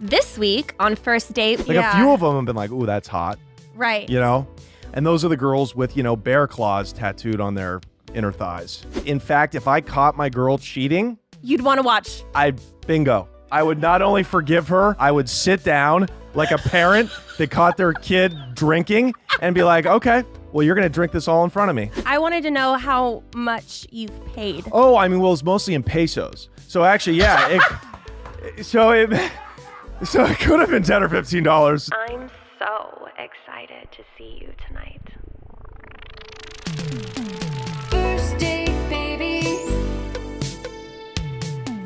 This week on First Date, Like a few of them have been like, ooh, that's hot. Right. You know? And those are the girls with, bear claws tattooed on their inner thighs. In fact, if I caught my girl cheating, You'd want to watch. bingo. I would not only forgive her, I would sit down like a parent that caught their kid drinking and be like, okay, well, you're going to drink this all in front of me. I wanted to know how much you've paid. Oh, I mean, well, it's mostly in pesos. So actually, yeah. So it could have been $10 or $15. I'm so excited to see you tonight. First date, baby.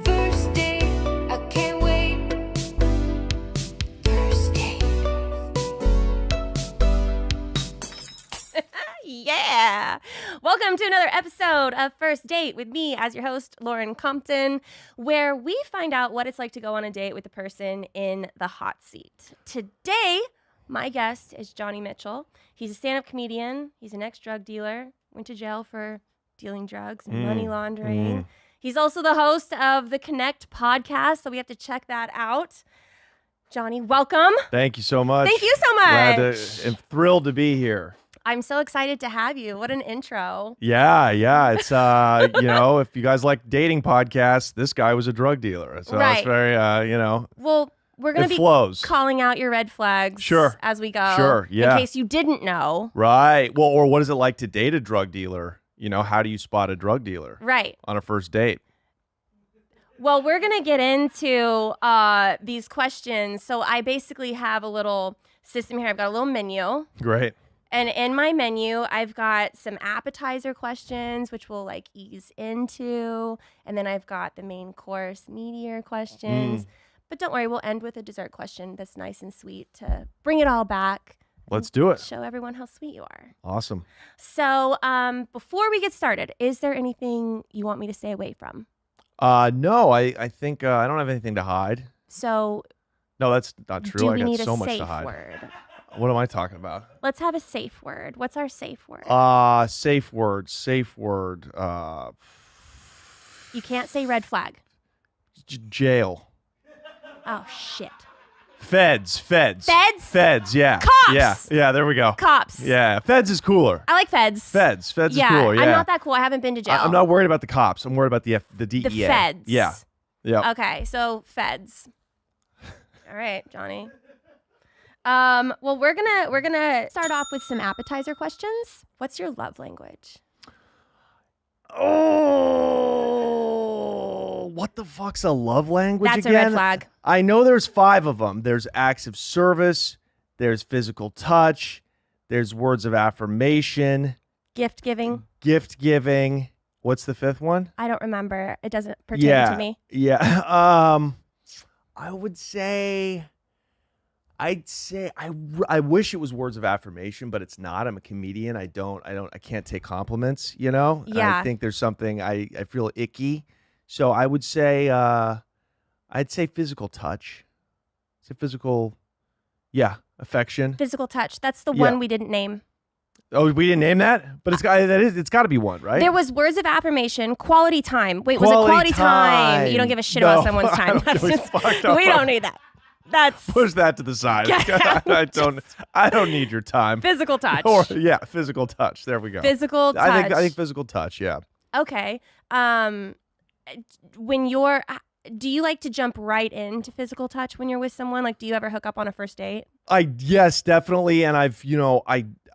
First date, I can't wait. First date. Yeah. Welcome to another episode of First Date with me as your host, Lauren Compton, where we find out what it's like to go on a date with the person in the hot seat. Today, my guest is Johnny Mitchell. He's a stand-up comedian. He's an ex-drug dealer. Went to jail for dealing drugs and money laundering. He's also the host of the Connect podcast, so we have to check that out. Johnny, welcome. Thank you so much. Thank you so much. I'm thrilled to be here. I'm so excited to have you. What an intro. Yeah. It's, if you guys like dating podcasts, this guy was a drug dealer. So Right. it's very, Well, we're going to it be flows. calling out your red flags Sure. as we go. Sure, yeah. In case you didn't know. Right. Well, or what is it like to date a drug dealer? How do you spot a drug dealer Right. on a first date? Well, we're going to get into these questions. So I basically have a little system here. I've got a little menu. Great. And in my menu, I've got some appetizer questions, which we'll ease into. And then I've got the main course, meatier questions. But don't worry, we'll end with a dessert question that's nice and sweet to bring it all back. Let's do it. Show everyone how sweet you are. Awesome. So before we get started, is there anything you want me to stay away from? No, I think I don't have anything to hide. So No, that's not true. do I we got need so a much to safe hide. word? What am I talking about? Let's have a safe word. What's our safe word? Safe word. You can't say red flag. Jail. Oh, shit. Feds. Feds? Feds, yeah. Cops! Yeah, there we go. Cops. Yeah, feds is cooler. I like feds. Feds is cooler, yeah. I'm not that cool. I haven't been to jail. I'm not worried about the cops. I'm worried about the DEA. The feds. Yeah. Okay, so feds. All right, Johnny. Well, we're gonna start off with some appetizer questions. What's your love language? Oh, what the fuck's a love language That's again? a red flag. I know there's 5 of them. There's acts of service. There's physical touch. There's words of affirmation. Gift giving. Gift giving. What's the 5th one? I don't remember. It doesn't pertain to me. Yeah. I would say. I wish it was words of affirmation, but it's not. I'm a comedian. I can't take compliments, Yeah. I think there's something I feel icky. So I would say I'd say physical touch. It's a physical, affection. Physical touch. That's the Yeah. one we didn't name. Oh, we didn't name that? But it's got to be one, right? There was words of affirmation, quality time. Wait, was Quality it quality time? You don't time. give a shit No, about someone's I time. don't That's give a just, fuck, no. we don't need that. That's Push that to the side. I don't need your time. physical touch. Or physical touch. There we go. Physical touch. I think physical touch, yeah. Okay. Do you like to jump right into physical touch when you're with someone? Like, do you ever hook up on a first date? Yes, definitely. And I've,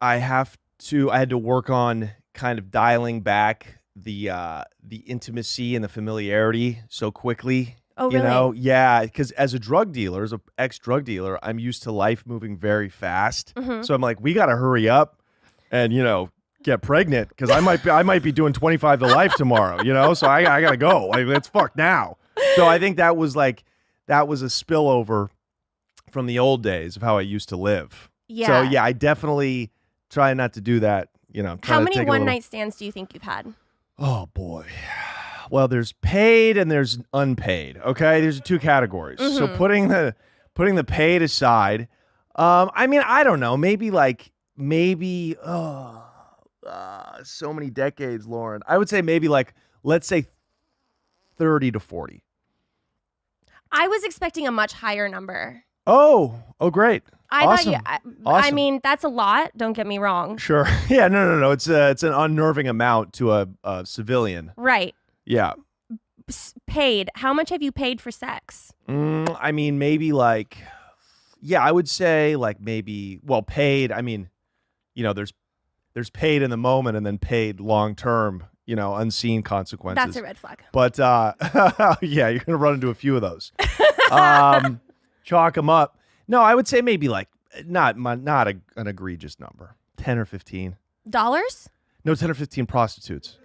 I had to work on kind of dialing back the intimacy and the familiarity so quickly. Oh, really? Yeah, because as a drug dealer, as an ex-drug dealer, I'm used to life moving very fast. Mm-hmm. So I'm like, we got to hurry up and, get pregnant because I might be doing 25 to life tomorrow, So I got to go. Like, let's fuck now. So I think that was a spillover from the old days of how I used to live. Yeah. So yeah, I definitely try not to do that, How many one-night stands do you think you've had? Oh boy. Well, there's paid and there's unpaid. Okay, there's 2 categories. Mm-hmm. So putting the paid aside, I don't know. Maybe so many decades, Lauren. I would say maybe let's say 30 to 40. I was expecting a much higher number. Oh, great. I Awesome. thought I Awesome. mean, that's a lot. Don't get me wrong. Sure. Yeah, no. It's an unnerving amount to a civilian. Right. Yeah. Paid. How much have you paid for sex? I mean, maybe like, yeah, I would say like maybe, well, paid. I mean, there's paid in the moment and then paid long term, unseen consequences. That's a red flag. But yeah, you're gonna run into a few of those. Chalk them up. No, I would say maybe like not an egregious number, 10 or 15. Dollars? No, 10 or 15 prostitutes.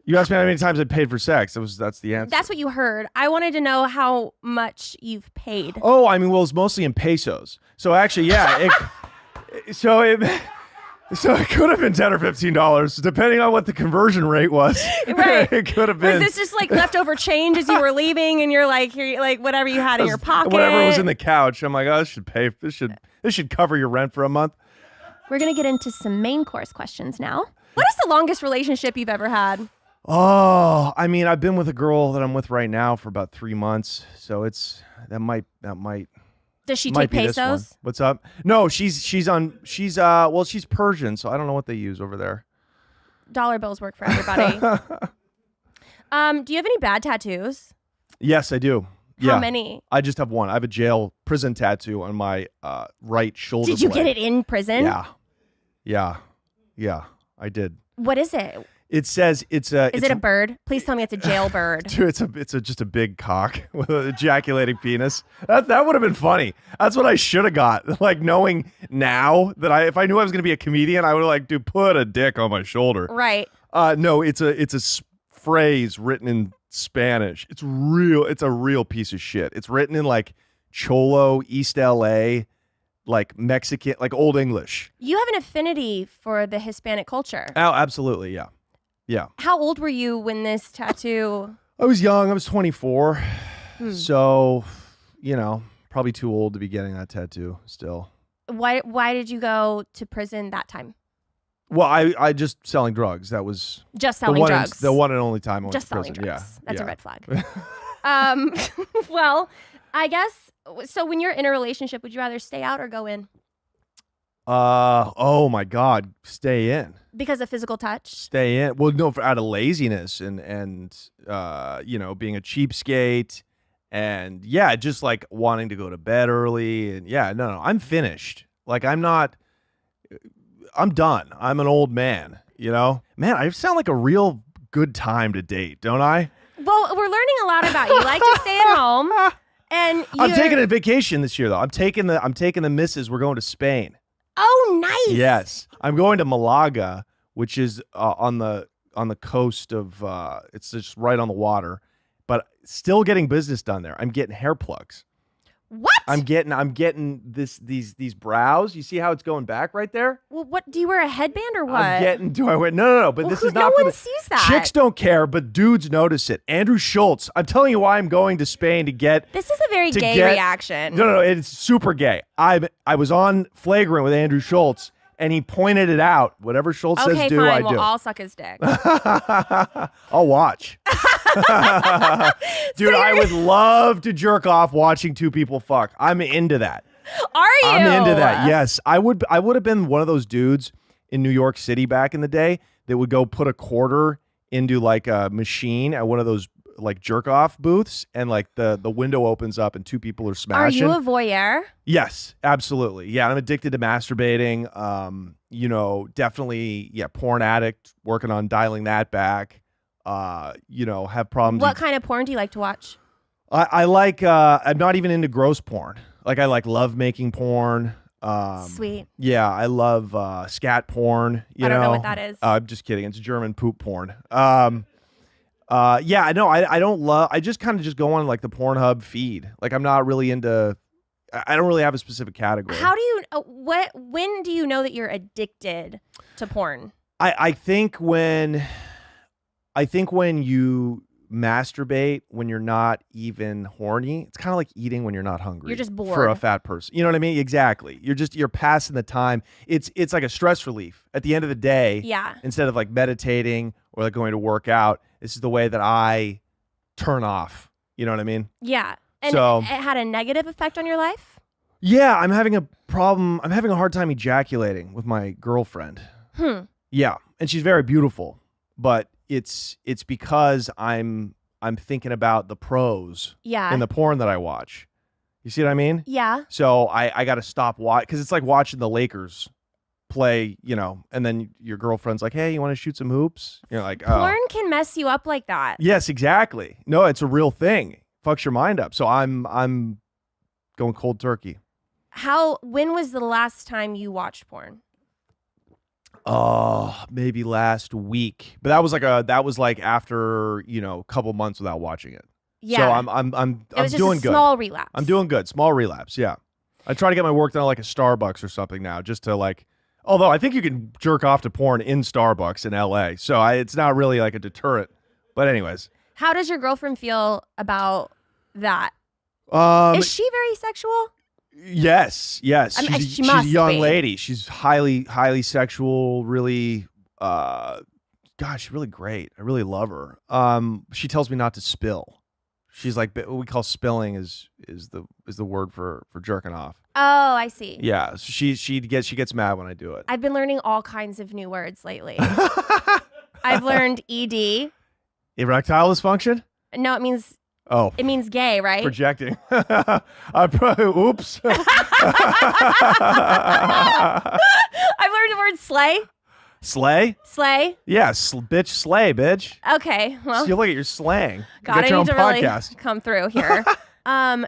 You asked me how many times I paid for sex. That's the answer. That's what you heard. I wanted to know how much you've paid. Oh, I mean, well, it's mostly in pesos. So actually, yeah. So it could have been $10 or $15, depending on what the conversion rate was. Right. It could have been. Was this just like leftover change as you were leaving, and you're like, whatever you had in your pocket? Whatever was in the couch. I'm like, oh, this should cover your rent for a month. We're gonna get into some main course questions now. What is the longest relationship you've ever had? Oh, I mean, I've been with a girl that I'm with right now for about 3 months, so that might. Does she Might take be this one. pesos? What's up? No, she's she's Persian, so I don't know what they use over there. Dollar bills work for everybody. Do you have any bad tattoos? Yes, I do. How Yeah. many? I just have one. I have a prison tattoo on my right shoulder. Did you blade. get it in prison? Yeah. I did. What is it? It says Is it a bird? Please tell me it's a jailbird. Dude, it's just a big cock with an ejaculating penis. That would have been funny. That's what I should have got. Like knowing now that if I knew I was going to be a comedian, I would have like, dude, put a dick on my shoulder. Right. No, it's a phrase written in Spanish. It's a real piece of shit. It's written in like Cholo, East LA, like Mexican, like Old English. You have an affinity for the Hispanic culture. Oh, absolutely, yeah. Yeah. How old were you when this tattoo? I was young. I was 24. So, probably too old to be getting that tattoo still. Why did you go to prison that time? Well, I just selling drugs. That was Just selling drugs. The one and only time I went Just to prison. selling drugs. Yeah. That's yeah. a red flag. Well, I guess, so when you're in a relationship, would you rather stay out or go in? Oh my God. Stay in. Because of physical touch? Stay in. Well, no, out of laziness and being a cheapskate and yeah, just like wanting to go to bed early and yeah, no, I'm finished. Like I'm done. I'm an old man, Man, I sound like a real good time to date, don't I? Well, we're learning a lot about you. You like to stay at home. And I'm taking a vacation this year though. I'm taking the missus. We're going to Spain. Oh, nice. Yes. I'm going to Malaga, which is on the coast of it's just right on the water, but still getting business done there. I'm getting hair plugs. What? I'm getting these brows. You see how it's going back right there? Well, what do you wear a headband or what? Do I wear? No. But Well, this is no not for one the sees that. Chicks don't care, but dudes notice it. Andrew Schultz. I'm telling you why I'm going to Spain to get. This is a very gay reaction. No, it's super gay. I was on Flagrant with Andrew Schultz, and he pointed it out. Whatever Schultz says do, fine. I We'll do. all suck his dick. I'll watch. Dude, I would love to jerk off watching two people fuck. I'm into that. Are you? I'm into that. Yes. I would have been one of those dudes in New York City back in the day that would go put a quarter into like a machine at one of those like jerk off booths and like the window opens up and two people are smashing. Are you a voyeur? Yes, absolutely. Yeah, I'm addicted to masturbating. Definitely, porn addict, working on dialing that back. Have problems. What kind of porn do you like to watch? I like, I'm not even into gross porn. Like I like love making porn. Sweet. Yeah, I love scat porn. I don't know what that is. I'm just kidding. It's German poop porn. I don't love, I just kind of just go on like the Pornhub feed. Like I'm not really into, I don't really have a specific category. How do you, when do you know that you're addicted to porn? I think when you masturbate when you're not even horny, it's kind of like eating when you're not hungry. You're just bored. For a fat person. You know what I mean? Exactly. You're passing the time. It's like a stress relief at the end of the day. Yeah. Instead of like meditating or like going to work out, this is the way that I turn off You know what I mean? Yeah. And So- it had a negative effect on your life? Yeah, I'm having a problem. I'm having a hard time ejaculating with my girlfriend. Yeah, and she's very beautiful, but it's because I'm thinking about the pros Yeah. in the porn that I watch. You see what I mean? Yeah. So I got to stop watch because it's like watching the Lakers play, and then your girlfriend's like, "Hey, you want to shoot some hoops?" You're like, "Oh, Porn can mess you up like that. yes, exactly." No, it's a real thing. Fucks your mind up. So I'm going cold turkey. When was the last time you watched porn? Oh, maybe last week, but that was like after a couple months without watching it. Yeah. So I'm It was just doing a good. small relapse. I'm doing good. Small relapse. Yeah, I try to get my work done at like a Starbucks or something now, just to like. Although I think you can jerk off to porn in Starbucks in LA, so it's not really like a deterrent. But anyways, How does your girlfriend feel about that? Is she very sexual? Yes. I mean, She's she a must young be. lady. She's highly sexual. Really, she's really great. I really love her. She tells me not to spill. She's like, what we call spilling is the word for jerking off. Oh, I see. Yeah. So she gets mad when I do it. I've been learning all kinds of new words lately. I've learned ED. Erectile dysfunction? No, it means Oh. gay, right? Projecting. Oops. I've learned the word slay. Slay? Slay. Yeah, bitch, slay, bitch. Okay. Well, You look at your slang. You God, got I your need own to really podcast. come through here.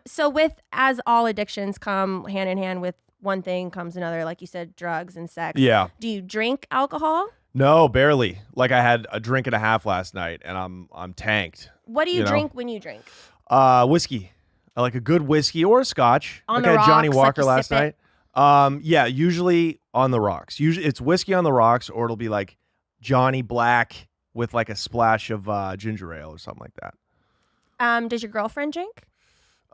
So as all addictions come hand in hand with one thing comes another, like you said, drugs and sex. Yeah. Do you drink alcohol? No, barely. Like I had a drink and a half last night, and I'm tanked. What do you You know? drink when you drink? Whiskey. I like a good whiskey or a scotch. On like the I had Johnny rocks, like Walker you last sip it? night. Yeah, usually on the rocks. Usually it's whiskey on the rocks, or it'll be like Johnny Black with like a splash of ginger ale or something like that. Does your girlfriend drink?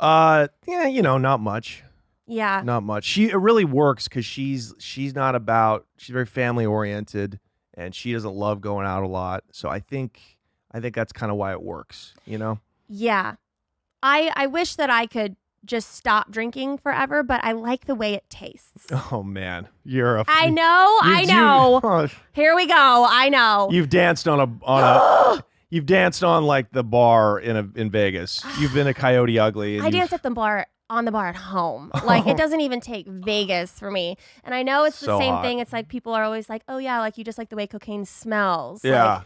Yeah, not much. Yeah. Not much. It really works because she's very family oriented, and she doesn't love going out a lot. So I think that's kind of why it works. Yeah. I wish that I could just stop drinking forever, but I like the way it tastes. Oh man, you're a. I know. Oh, Here we go. I know. you've danced on a. You've danced on like the bar in Vegas. You've been a Coyote Ugly. And I dance at the bar at home. Like it doesn't even take Vegas for me. And I know it's the So same hot. thing. It's like people are always like, "Oh yeah, like you just like the way cocaine smells." Yeah, Like,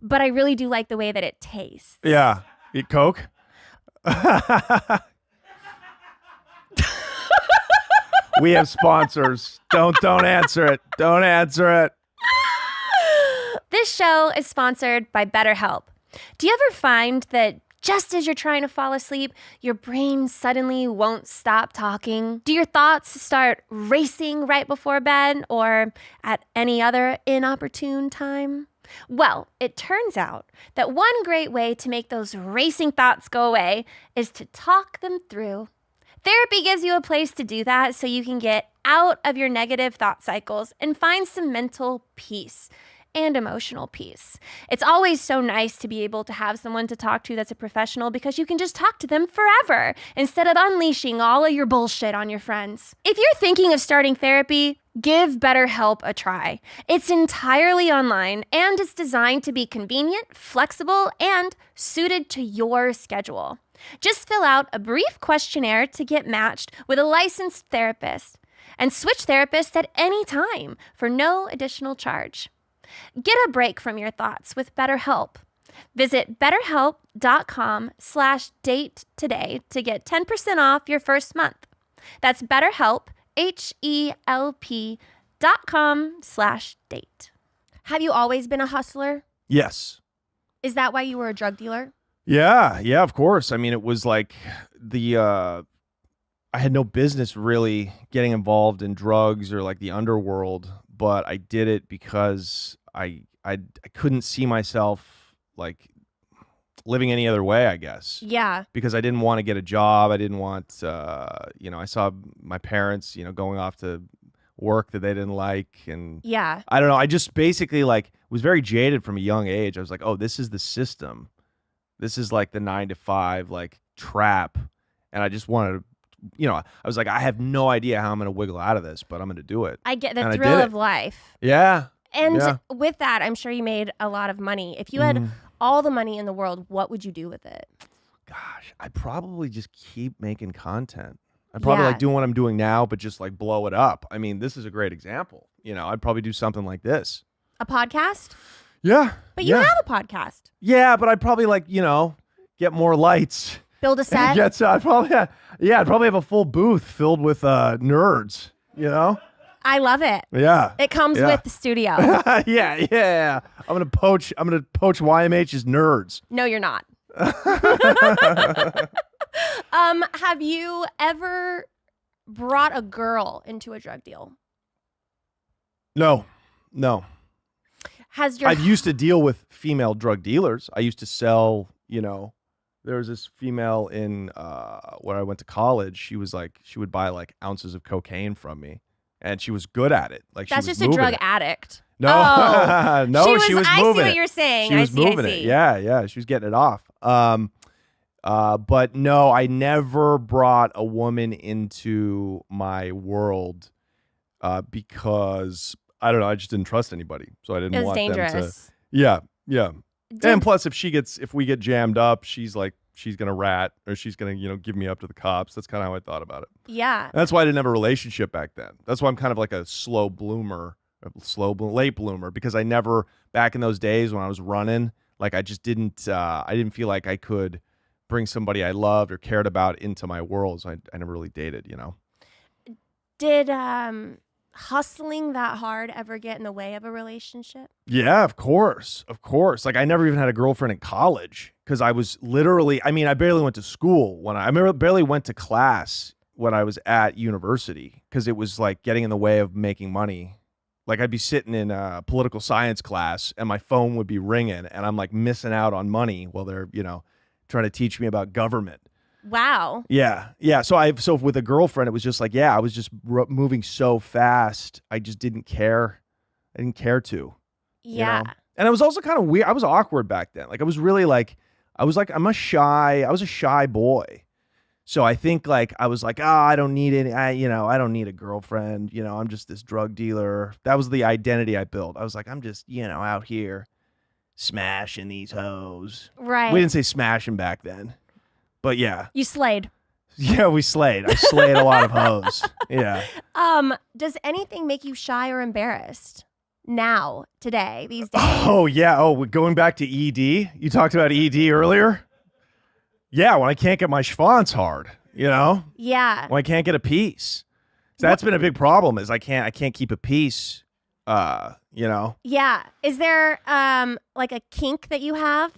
but I really do like the way that it tastes. yeah. Eat Coke. We have sponsors. Don't answer it. Don't answer it. This show is sponsored by BetterHelp. Do you ever find that just as you're trying to fall asleep, your brain suddenly won't stop talking? Do your thoughts start racing right before bed or at any other inopportune time? Well, it turns out that one great way to make those racing thoughts go away is to talk them through. Therapy gives you a place to do that so you can get out of your negative thought cycles and find some mental peace and emotional peace. It's always so nice to be able to have someone to talk to that's a professional because you can just talk to them forever instead of unleashing all of your bullshit on your friends. If you're thinking of starting therapy, give BetterHelp a try. It's entirely online and it's designed to be convenient, flexible, and suited to your schedule. Just fill out a brief questionnaire to get matched with a licensed therapist and switch therapists at any time for no additional charge. Get a break from your thoughts with BetterHelp. Visit betterhelp.com/date today to get 10% off your first month. That's BetterHelp, HELP.com/date. Have you always been a hustler? Yes. Is that why you were a drug dealer? Yeah, of course. I mean, it was like I had no business really getting involved in drugs or like the underworld, but I did it because I couldn't see myself like living any other way, I guess. Yeah. Because I didn't want to get a job. I didn't want, I saw my parents, going off to work that they didn't like. And Yeah. I don't know. I just basically like was very jaded from a young age. I was like, oh, this is the system This is like the 9 to 5 like trap, and I just wanted to, I was like, I have no idea how I'm gonna wiggle out of this, but I'm gonna do it. I get the And I thrill did of life. Yeah. And Yeah. with that, I'm sure you made a lot of money. If you had all the money in the world, what would you do with it? Gosh, I'd probably just keep making content. I'd probably Yeah. like doing what I'm doing now, but just like blow it up. I mean, this is a great example. I'd probably do something like this. A podcast? Yeah. But you have a podcast. Yeah, but I'd probably like, get more lights. Build a set? I'd probably have a full booth filled with nerds, I love it. Yeah. It comes Yeah. with the studio. yeah. I'm gonna poach YMH's nerds. No, you're not. Have you ever brought a girl into a drug deal? No. Has your I've used to deal with female drug dealers. I used to sell, there was this female in where I went to college. She was like, she would buy like ounces of cocaine from me, and she was good at it. Like That's she was just a moving drug it. addict. No, Oh. no, she was I see moving what it. you're saying. She was I see. moving it. Yeah, she was getting it off. But no, I never brought a woman into my world because I don't know. I just didn't trust anybody, so I didn't It was want them to. dangerous. Yeah. Did- And plus, if we get jammed up, she's gonna rat or she's gonna give me up to the cops. That's kind of how I thought about it. yeah. And that's why I didn't have a relationship back then. That's why I'm kind of like a late bloomer, because I never, back in those days when I was running, like I just didn't feel like I could bring somebody I loved or cared about into my world. So I never really dated. Did hustling that hard ever get in the way of a relationship? Yeah, of course. Like I never even had a girlfriend in college because I was literally, I barely went to school I barely went to class when I was at university because it was like getting in the way of making money. Like I'd be sitting in a political science class and my phone would be ringing and I'm like missing out on money while they're, trying to teach me about government. Wow. Yeah. So with a girlfriend, it was just like, I was just moving so fast. I just didn't care. I didn't care to. Yeah. And it was also kind of weird. I was awkward back then. Like I was really like, I was a shy boy. So I think like, I was like, I don't need any, I don't need a girlfriend. I'm just this drug dealer. That was the identity I built. I was like, I'm just, out here smashing these hoes. Right. We didn't say smashing back then, but yeah. You slayed. Yeah, we slayed. I slayed a lot of hoes. Yeah. Does anything make you shy or embarrassed now, today, these days? Oh, yeah. Oh, going back to ED. You talked about ED earlier. Yeah, when I can't get my schwanz hard, Yeah. when I can't get a piece. So that's been a big problem is I can't keep a piece, Yeah. Is there like a kink that you have?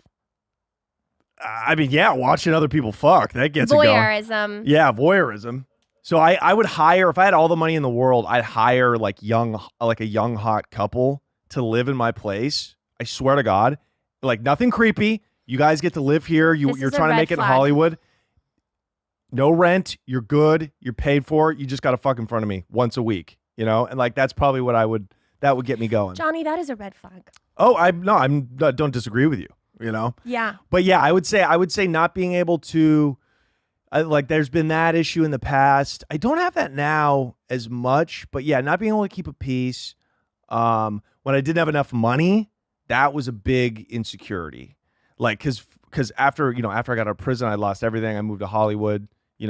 watching other people fuck, that gets it going. Voyeurism. Yeah, voyeurism. So I would hire, if I had all the money in the world, I'd hire like a young hot couple to live in my place. I swear to God, like nothing creepy. You guys get to live here. This You're is a trying to red make it in flag. Hollywood. No rent. You're good. You're paid for. You just got to fuck in front of me once a week, and like that's probably what that would get me going. Johnny, that is a red flag. Oh, I don't disagree with you, Yeah. But yeah, I would say not being able to, like there's been that issue in the past. I don't have that now as much, but yeah, not being able to keep a peace. When I didn't have enough money, that was a big insecurity. Like, cause after I got out of prison, I lost everything. I moved to Hollywood,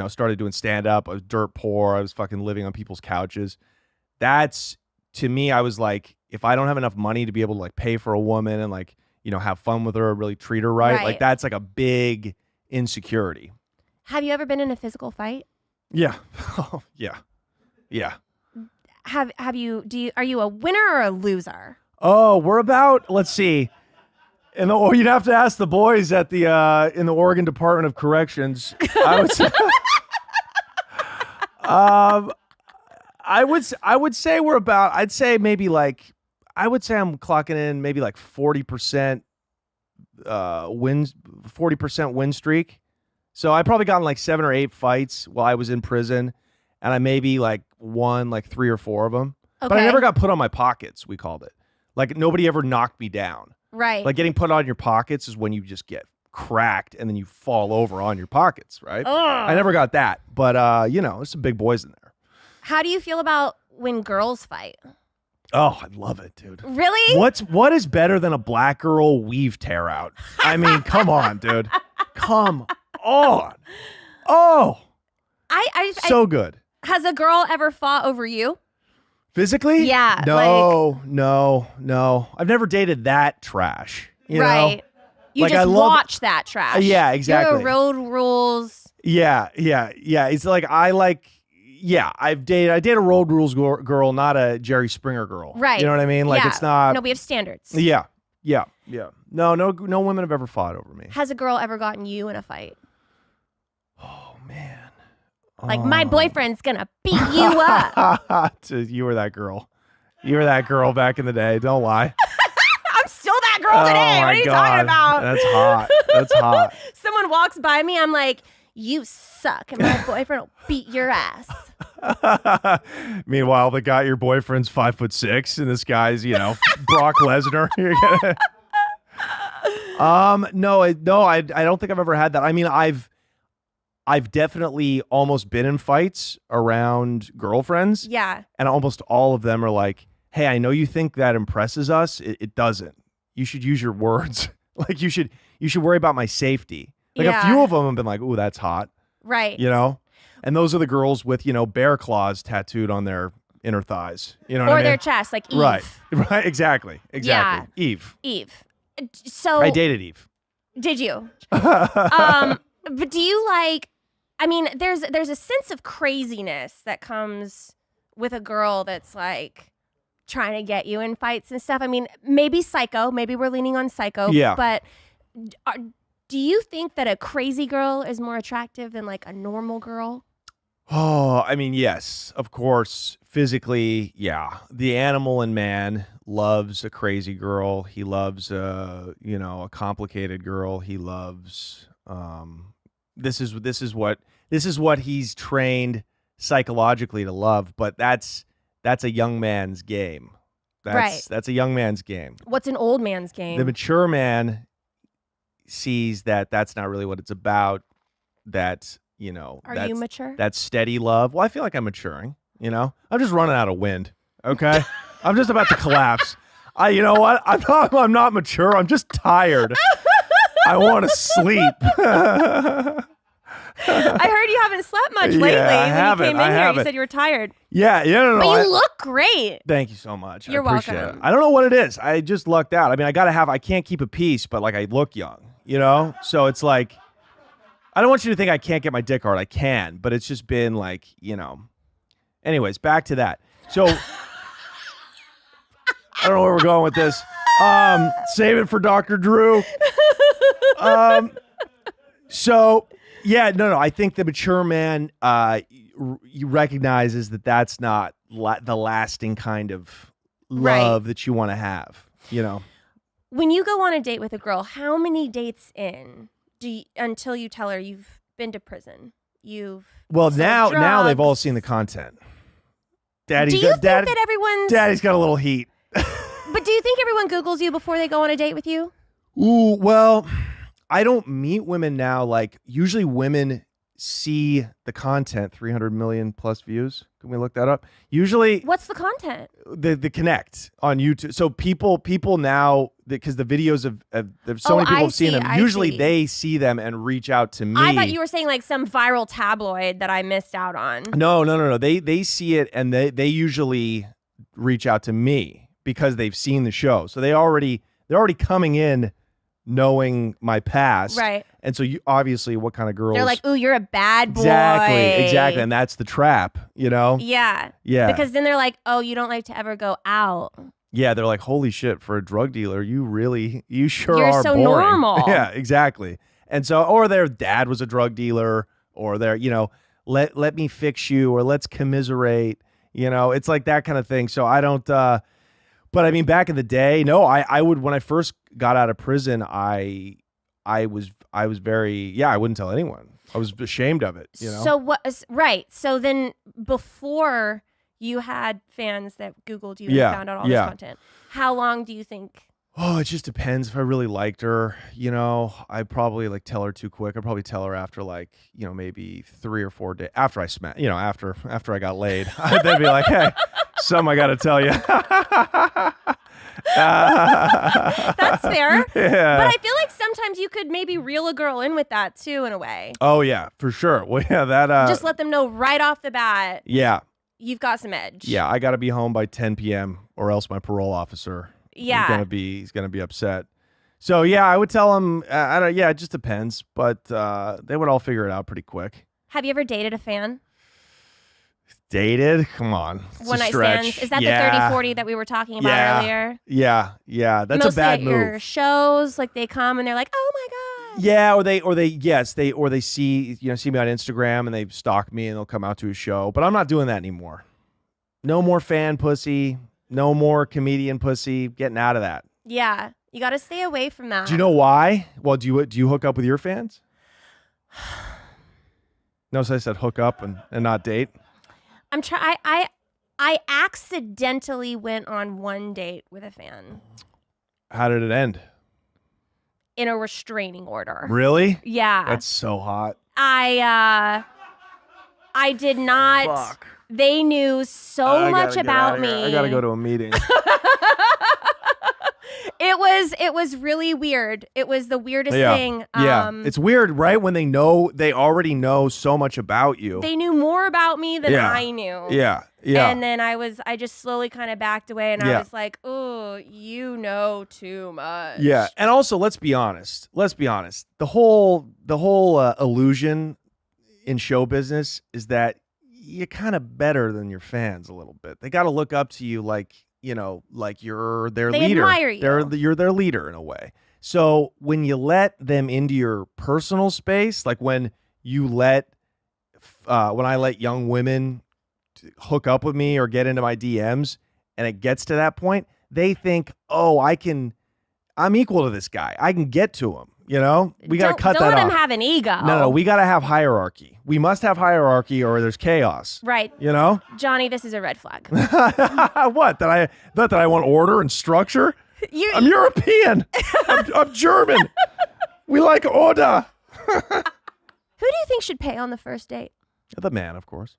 started doing stand up. I was dirt poor. I was fucking living on people's couches. That's, to me, I was like, if I don't have enough money to be able to like pay for a woman and like, have fun with her, really treat her right. Right. Like that's like a big insecurity. Have you ever been in a physical fight? Yeah. Oh, yeah. Yeah. Are you a winner or a loser? Oh, we're about, let's see. You'd have to ask the boys at the in the Oregon Department of Corrections. I would say, I would say we're about, I'd say maybe like, I would say I'm clocking in maybe like 40% win streak. So I probably gotten like 7 or 8 fights while I was in prison, and I maybe like won like 3 or 4 of them. Okay. But I never got put on my pockets, we called it. Like nobody ever knocked me down. Right. Like getting put on your pockets is when you just get cracked and then you fall over on your pockets, right? Ugh. I never got that, but there's some big boys in there. How do you feel about when girls fight? Oh, I love it, dude. Really? What is better than a black girl weave tear out? I mean, come on, dude. Come on. Oh, so good. Has a girl ever fought over you? Physically? Yeah, No. I've never dated that trash. You right. know? You Like, just I love- watch that trash. Yeah, exactly. You're a road rules. Yeah. It's like I date a road rules girl, not a Jerry Springer girl. Right. You know what I mean? Like Yeah. it's not. No, we have standards. Yeah. No women have ever fought over me. Has a girl ever gotten you in a fight? Oh man. Like, my boyfriend's gonna beat you up. You were that girl. You were that girl back in the day. Don't lie. I'm still that girl today. Oh, What are my you God. talking about? That's hot. That's hot. Someone walks by me, I'm like, you suck, and my boyfriend will beat your ass. Meanwhile, your boyfriend's 5'6", and this guy's, Brock Lesnar. No, I don't think I've ever had that. I mean, I've definitely almost been in fights around girlfriends. Yeah. And almost all of them are like, hey, I know you think that impresses us. It doesn't. You should use your words. Like you should worry about my safety. Like Yeah. a few of them have been like, ooh, that's hot. Right. And those are the girls with, bear claws tattooed on their inner thighs. You know what I Or mean? their chest, like Eve. Right. Exactly. Yeah. Eve. So I dated Eve. did you? But do you like? I mean, there's a sense of craziness that comes with a girl that's like trying to get you in fights and stuff. I mean, maybe psycho. Maybe we're leaning on psycho. Yeah. But do you think that a crazy girl is more attractive than like a normal girl? Oh, I mean, yes, of course. Physically, yeah. The animal in man loves a crazy girl. He loves a complicated girl. He loves this is what he's trained psychologically to love, but that's a young man's game. That's a young man's game. What's an old man's game? The mature man sees that that's not really what it's about. That Are you mature? That steady love. Well, I feel like I'm maturing. I'm just running out of wind. Okay, I'm just about to collapse. You know what? I'm not mature. I'm just tired. I want to sleep. I heard you haven't slept much lately. I when haven't. you came in I here, haven't. you said you were tired. Yeah, no. But you look great. Thank you so much. You're I appreciate welcome. it. I don't know what it is. I just lucked out. I mean, I can't keep a peace, but like I look young, So it's like, I don't want you to think I can't get my dick hard. I can, but it's just been like, Anyways, back to that. So I don't know where we're going with this. Save it for Dr. Drew. So yeah, no. I think the mature man, he recognizes that that's not the lasting kind of love that you want to have. When you go on a date with a girl, how many dates in until you tell her you've been to prison? Now they've all seen the content. Do you think that everyone's... Daddy's got a little heat. But do you think everyone Googles you before they go on a date with you? Ooh, well, I don't meet women now. Like, usually women see the content, 300 million plus views. Can we look that up? Usually... What's the content? The connect on YouTube. So people now, because the videos of so many people have seen them, usually they see them and reach out to me. I thought you were saying like some viral tabloid that I missed out on. No. They see it and they usually reach out to me because they've seen the show. So they're already coming in knowing my past. Right. And so you obviously what kind of girls. They're like, ooh, you're a bad boy. Exactly. And that's the trap, Yeah. Yeah. Because then they're like, oh, you don't like to ever go out. Yeah, they're like, holy shit, for a drug dealer, you sure You're are so boring. normal. Yeah, exactly. And so, or their dad was a drug dealer, or they're, let me fix you, or let's commiserate. It's like that kind of thing. So I don't, but I mean, back in the day, no, I would, when I first got out of prison, I was very, I wouldn't tell anyone. I was ashamed of it, So right. So then before you had fans that Googled you and found out all this content, how long do you think Oh, it just depends. If I really liked her, I'd probably like tell her too quick. I'd probably tell her after like, maybe 3 or 4 days after I smacked, after I got laid. I'd then be like, hey, something I got to tell you. That's fair. Yeah. But I feel like sometimes you could maybe reel a girl in with that too, in a way. Oh yeah, for sure. Well, yeah, that. Just let them know right off the bat. Yeah. You've got some edge. Yeah, I got to be home by 10 p.m. or else my parole officer. Yeah. He's gonna be upset. So yeah, I would tell him. Yeah, it just depends, but they would all figure it out pretty quick. Have you ever dated a fan? Dated? Come on. One night stands. Is that the 30-40 that we were talking about earlier? Yeah. That's Mostly a bad at move. your shows, like they come and they're like, "Oh my god." Yeah, or they see me on Instagram and they stalk me and they'll come out to a show. But I'm not doing that anymore. No more fan pussy. No more comedian pussy. Getting out of that. Yeah, you got to stay away from that. Do you know why? Well, do you hook up with your fans? Notice I said hook up and not date. I accidentally went on one date with a fan. How did it end? In a restraining order. Really? Yeah. That's so hot. I did not. Fuck. They knew so much about me. I gotta go to a meeting. It was really weird. It was the weirdest thing. Yeah, it's weird, right? When they already know so much about you. They knew more about me than I knew. Yeah. And then I just slowly kind of backed away, and I was like, "Oh, you know too much." Yeah, and also let's be honest. The whole illusion in show business is that you're kind of better than your fans a little bit. They got to look up to you like you're their leader. Admire you. You're their leader in a way. So when you let them into your personal space, like when I let young women hook up with me or get into my DMs, and it gets to that point, they think, "Oh, I'm equal to this guy. I can get to him." We got to cut that off. Don't let him have an ego. No, we got to have hierarchy. We must have hierarchy or there's chaos. Right. Johnny, this is a red flag. What? That I want order and structure? I'm European. I'm German. We like order. Who do you think should pay on the first date? The man, of course.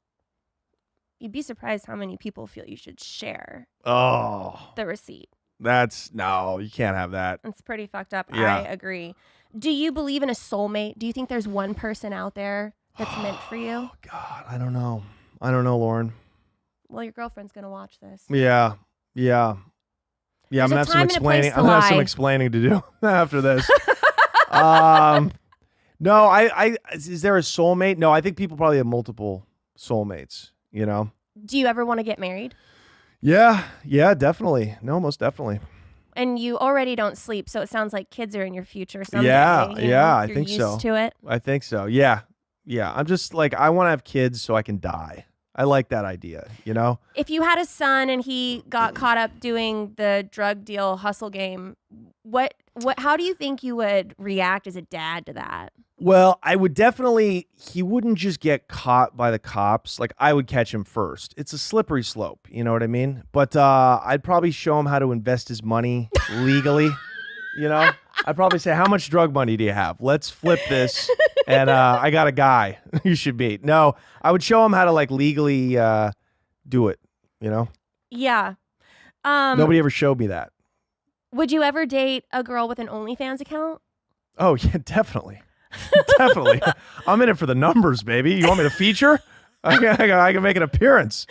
You'd be surprised how many people feel you should share Oh, the receipt. No, you can't have that. It's pretty fucked up. Yeah. I agree. Do you believe in a soulmate? Do you think there's one person out there that's meant for you? Oh, God, I don't know, Lauren. Well, your girlfriend's going to watch this. Yeah. I'm There's gonna a have some time and a place explaining. to I'm gonna have some lie. explaining to do after this. No, is there a soulmate? No, I think people probably have multiple soulmates. Do you ever want to get married? Yeah, definitely. No, most definitely. And you already don't sleep, so it sounds like kids are in your future someday. Yeah, I You're think so. used to it. I think so. Yeah. I'm just like, I want to have kids so I can die. I like that idea, If you had a son and he got caught up doing the drug deal hustle game, how do you think you would react as a dad to that? Well, I would definitely, he wouldn't just get caught by the cops. Like, I would catch him first. It's a slippery slope, you know what I mean? But I'd probably show him how to invest his money legally, I'd probably say, how much drug money do you have? Let's flip this, and I got a guy you should meet. No, I would show him how to, like, legally do it, Yeah. Nobody ever showed me that. Would you ever date a girl with an OnlyFans account? Oh, yeah, definitely. Definitely. I'm in it for the numbers, baby. You want me to feature? I can make an appearance.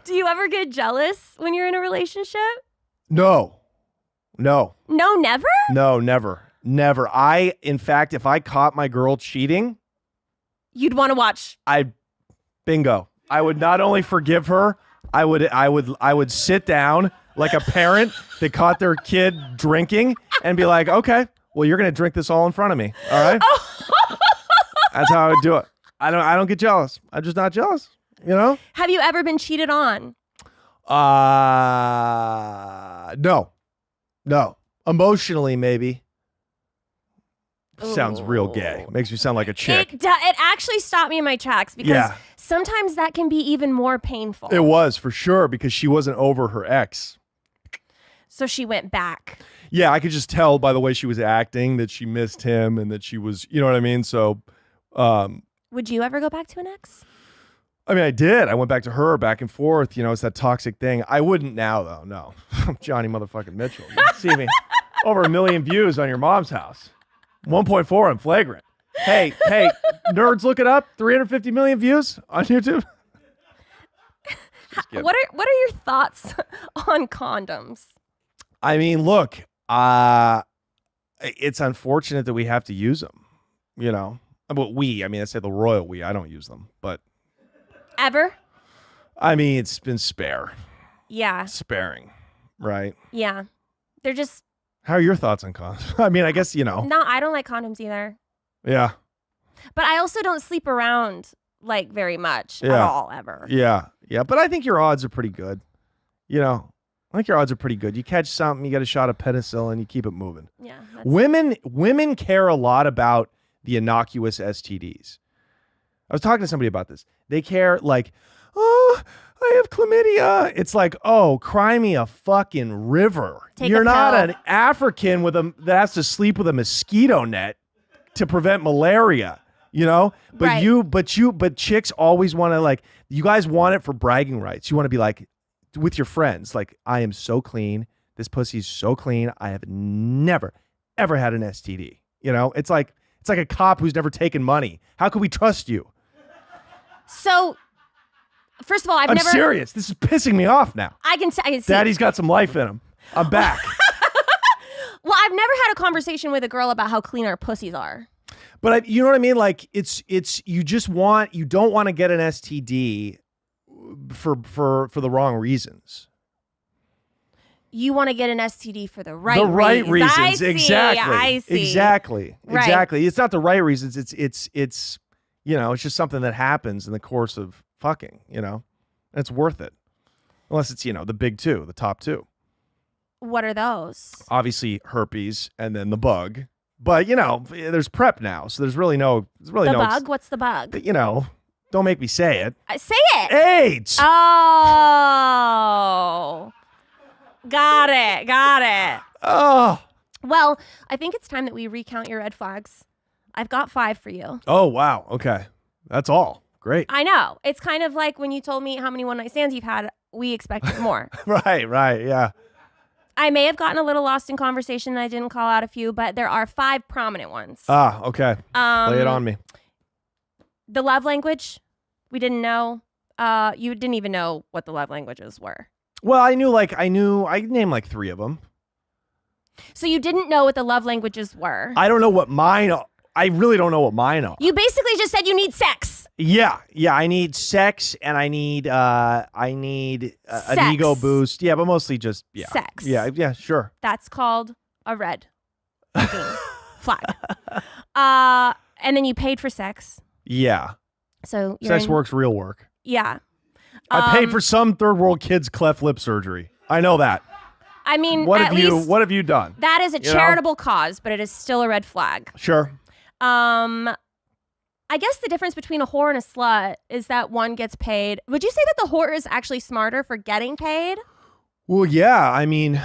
Do you ever get jealous when you're in a relationship? No. No, never? No, never. In fact, if I caught my girl cheating, You'd want to watch. bingo. I would not only forgive her, I would sit down like a parent that caught their kid drinking and be like, okay, well, you're going to drink this all in front of me. All right. That's how I would do it. I don't get jealous. I'm just not jealous. Have you ever been cheated on? No. Emotionally, maybe. Sounds real gay. Ooh. Makes me sound like a chick. It actually stopped me in my tracks because sometimes that can be even more painful. It was, for sure, because she wasn't over her ex. So she went back. Yeah, I could just tell by the way she was acting that she missed him and that she was, you know what I mean? So, Would you ever go back to an ex? I mean, I did. I went back to her, back and forth. You know, it's that toxic thing. I wouldn't now, though. No. I'm Johnny motherfucking Mitchell. You can see me. Over 1 million views on your mom's house. 1.4 on Flagrant. Hey, nerds, look it up. 350 million views on YouTube. What are your thoughts on condoms? I mean, look, it's unfortunate that we have to use them, you know. But I say the royal we, I don't use them, but. Ever? I mean, it's been sparing, right? Yeah. They're just. How are your thoughts on condoms? I mean, I guess, you know. No, I don't like condoms either. Yeah. But I also don't sleep around like very much at all ever. Yeah. Yeah. But I think your odds are pretty good. You know, I think your odds are pretty good. You catch something, you get a shot of penicillin, you keep it moving. Yeah. Women care a lot about the innocuous STDs. I was talking to somebody about this. They care like, oh, I have chlamydia. It's like, oh, cry me a fucking river. You're not an African that has to sleep with a mosquito net to prevent malaria, you know? But right. but chicks always want to, like, you guys want it for bragging rights. You want to be like, with your friends, like, I am so clean. This pussy's so clean. I have never, ever had an STD. You know, it's like a cop who's never taken money. How can we trust you? So, first of all, I'm never. serious. This is pissing me off now. I can see. Daddy's got some life in him. I'm back. Well, I've never had a conversation with a girl about how clean our pussies are. But you know what I mean? Like, it's you don't want to get an STD for the wrong reasons. You want to get an STD for the right reasons. I see, Exactly. I see. Exactly. Right. Exactly. It's not the right reasons. It's you know, it's just something that happens in the course of fucking, you know. And it's worth it. Unless it's, you know, the big two, the top two. What are those? Obviously herpes and then the bug. But, you know, there's PrEP now, so there's really no bug? What's the bug? You know, don't make me say it. Say it. AIDS. Oh. Got it. Oh. Well, I think it's time that we recount your red flags. I've got 5 for you. Oh, wow. Okay. That's all. Great. I know. It's kind of like when you told me how many one-night stands you've had, we expected more. Right. Yeah. I may have gotten a little lost in conversation and I didn't call out a few, but there are 5 prominent ones. Okay. Lay it on me. The love language, we didn't know. You didn't even know what the love languages were. Well, I named like 3 of them. So you didn't know what the love languages were. I don't know what mine are. I really don't know what mine are. You basically just said you need sex. Yeah. I need sex and I need an ego boost. Yeah, but mostly just sex. Yeah, sure. That's called a red flag. And then you paid for sex. Yeah. So sex work's real work. Yeah. I paid for some third world kid's cleft lip surgery. I know that. I mean, what have you done? That is a charitable cause, but it is still a red flag. Sure. I guess the difference between a whore and a slut is that one gets paid. Would you say that the whore is actually smarter for getting paid? Well, yeah. I mean,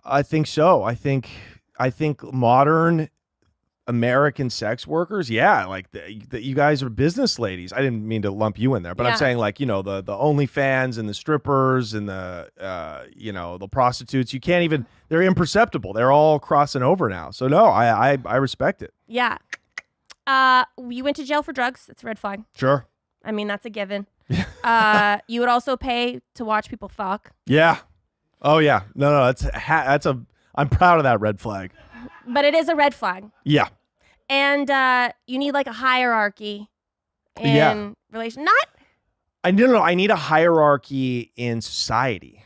I think so. I think modern American sex workers, like you guys are business ladies. I didn't mean to lump you in there, but I'm saying, like, you know, the OnlyFans and the strippers and the you know, the prostitutes. You can't even. They're imperceptible. They're all crossing over now. So no, I respect it. Yeah. You went to jail for drugs. That's a red flag. Sure. I mean, that's a given. You would also pay to watch people fuck. Yeah. Oh yeah. No. I'm proud of that red flag. But it is a red flag. Yeah. And you need like a hierarchy in relation. Not. I need a hierarchy in society.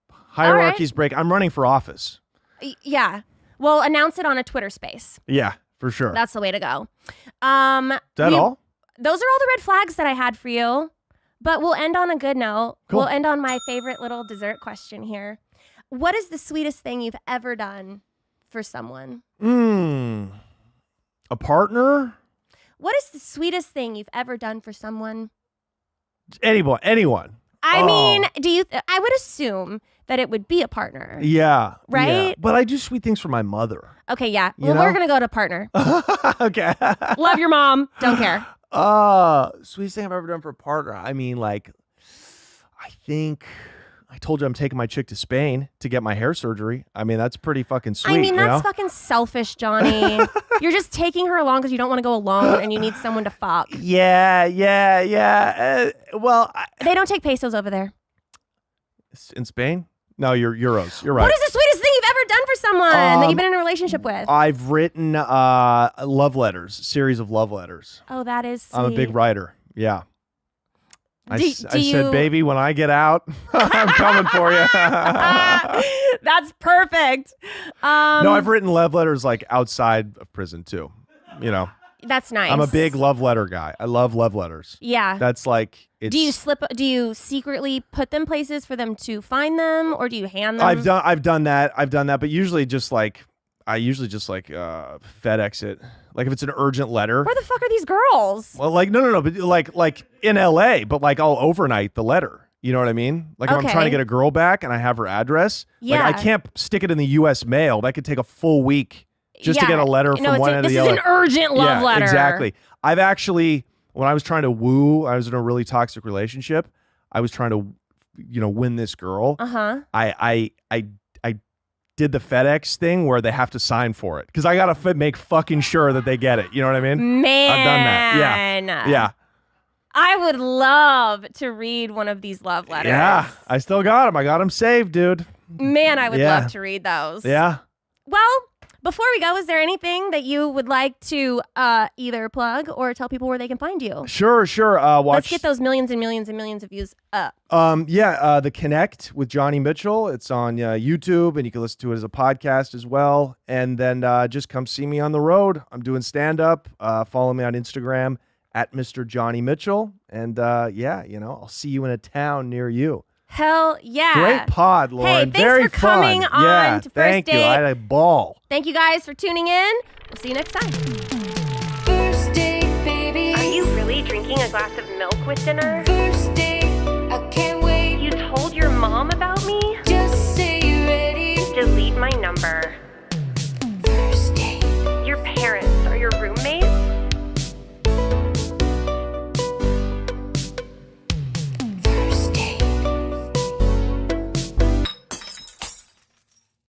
Hierarchies break. I'm running for office. Yeah. Well, announce it on a Twitter space. Yeah, for sure. That's the way to go. Is that all? Those are all the red flags that I had for you. But we'll end on a good note. Cool. We'll end on my favorite little dessert question here. What is the sweetest thing you've ever done for someone? A partner? What is the sweetest thing you've ever done for someone? Anyone. I mean, I would assume that it would be a partner. Yeah. Right? Yeah. But I do sweet things for my mother. Okay, yeah. You Well, know? we're going to go to partner. Okay. Love your mom. Don't care. Sweetest thing I've ever done for a partner. I mean, like, I think I told you I'm taking my chick to Spain to get my hair surgery. I mean, that's pretty fucking sweet. I mean, you that's know? fucking selfish, Johnny. You're just taking her along because you don't want to go alone and you need someone to fuck. Yeah. Well, They don't take pesos over there. in Spain? No, you're euros. You're right. What is the sweetest thing you've ever done for someone that you've been in a relationship with? I've written love letters, series of love letters. Oh, that is sweet. I'm a big writer. Yeah. I Do said, you- baby, when I get out, I'm coming for you. That's perfect. No, I've written love letters like outside of prison too. You know, That's nice. I'm a big love letter guy. I love love letters. Yeah. That's like, it's. Do you secretly put them places for them to find them, or do you hand them? I've done that. But usually just like, FedEx it. Like if it's an urgent letter. Where the fuck are these girls? Well, like, no, but like in LA, but like I'll overnight the letter. You know what I mean? Like if I'm Okay. trying to get a girl back and I have her address, Yeah. like I can't stick it in the U.S. mail. That could take a full week just to Yeah. get a letter No, from one end to this the is other. an urgent love letter. Exactly. I've actually, when I was trying to woo, I was in a really toxic relationship. I was trying to, win this girl. Uh-huh. I did the FedEx thing where they have to sign for it because I gotta make fucking sure that they get it. You know what I mean? Man. I've done that. Yeah. I would love to read one of these love letters. Yeah. I still got them. I got them saved, dude. Man, I would Yeah. love to read those. Yeah. Well, before we go, is there anything that you would like to either plug or tell people where they can find you? Sure. Watch. Let's get those millions and millions and millions of views up. The Connect with Johnny Mitchell. It's on YouTube, and you can listen to it as a podcast as well. And then just come see me on the road. I'm doing stand up. Follow me on Instagram at Mr. Johnny Mitchell. And I'll see you in a town near you. Hell yeah. Great pod, Lauren. thanks Very for coming fun. on Yeah, to First thank you. Date. I had a ball. Thank you guys for tuning in. We'll see you next time. First date, baby. Are you really drinking a glass of milk with dinner? First date, I can't wait. You told your mom about me? Just say you're ready. Delete my number. First date. Your parents are your roommates? First date.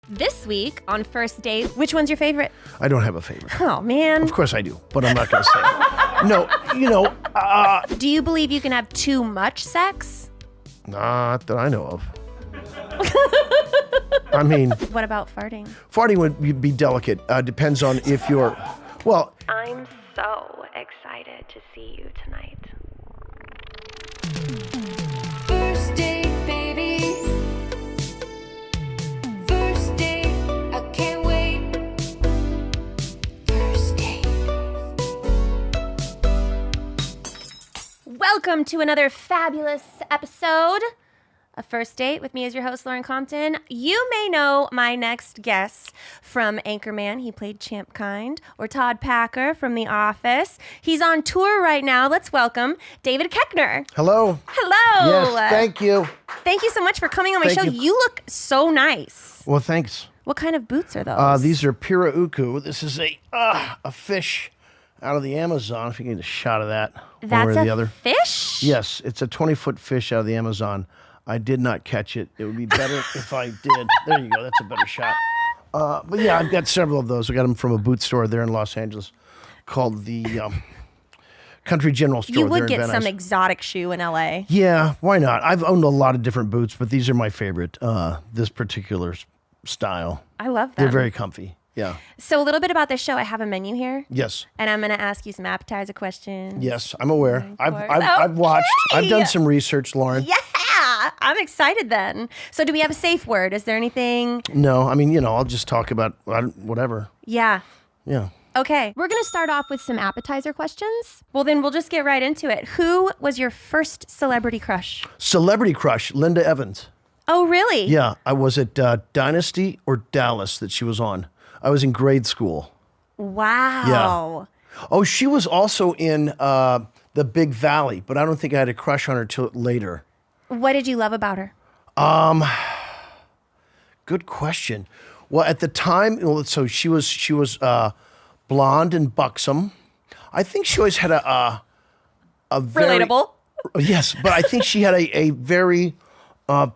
This week on First Date, which one's your favorite? I don't have a favorite. Oh, man. Of course I do, but I'm not going to say it. No, Do you believe you can have too much sex? not that I know of. I mean, What about farting? farting would be delicate. Depends on if you're, well, I'm so excited to see you tonight. First date, baby. First date, I can't wait. First date. Welcome to another fabulous episode of First Date with me as your host, Lauren Compton. You may know my next guest from Anchorman. He played Champ Kind, or Todd Packer from The Office. He's on tour right now. Let's welcome David Koechner. hello. Hello. Yes, thank you. Thank you so much for coming on my Thank show. you. You look so nice. Well, thanks. What kind of boots are those? These are pirauku. This is a fish out of the Amazon. If you can get a shot of that, one That's way or a the other. fish? Yes, it's a 20-foot fish out of the Amazon. I did not catch it. It would be better if I did. There you go. That's a better shot. But yeah, I've got several of those. I got them from a boot store there in Los Angeles called the Country General Store. You there would in get Van some Nuys. exotic shoe in LA. Yeah, why not? I've owned a lot of different boots, but these are my favorite. This particular style. I love them. They're very comfy. Yeah. So a little bit about this show. I have a menu here, Yes. and I'm going to ask you some appetizer questions. Yes, I'm aware. I've course. I've watched. I've Okay. done some research, Lauren. Yeah, I'm excited then. So do we have a safe word? Is there anything? No, I mean, I'll just talk about whatever. Yeah. Yeah. Okay. We're going to start off with some appetizer questions. Well, then we'll just get right into it. Who was your first celebrity crush? Celebrity crush, Linda Evans. Oh, really? Yeah, I was at Dynasty or Dallas that she was on. I was in grade school. Wow. Oh, she was also in The Big Valley, but I don't think I had a crush on her till later. What did you love about her? good question. Well, at the time, so she was blonde and buxom. I think she always had a very Relatable. yes, but I think she had a very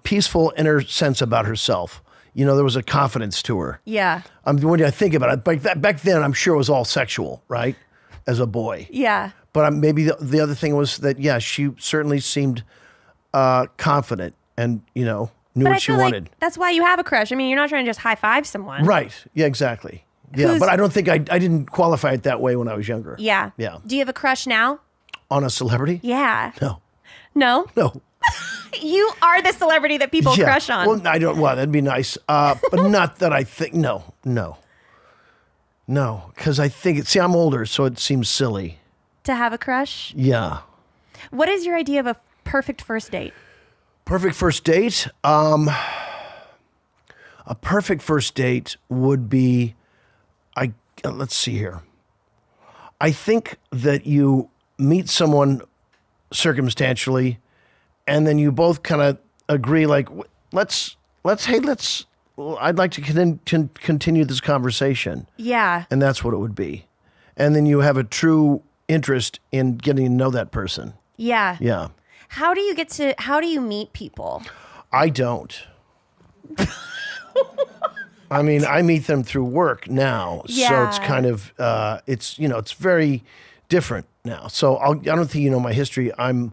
peaceful inner sense about herself. There was a confidence to her. Yeah. When I think about it, back then, I'm sure it was all sexual, right? As a boy. Yeah. But maybe the other thing was that, yeah, she certainly seemed confident and, knew But I what she feel wanted. like that's why you have a crush. I mean, you're not trying to just high five someone. Right. Yeah, exactly. Yeah, Who's- but I don't think I didn't qualify it that way when I was younger. Yeah. Yeah. Do you have a crush now? On a celebrity? Yeah. No. No? No. You are the celebrity that people Yeah. crush on. Well, I don't. Well, that'd be nice. But not that I think. No. Because I think See, I'm older, so it seems silly. To have a crush? Yeah. What is your idea of a perfect first date? Perfect first date. A perfect first date would be. Let's see here. I think that you meet someone circumstantially, and then you both kind of agree, like, I'd like to continue this conversation. Yeah. And that's what it would be. And then you have a true interest in getting to know that person. Yeah. Yeah. How do you meet people? I don't. I mean, I meet them through work now. So Yeah. it's kind of, it's very different now. So I don't think you know my history. I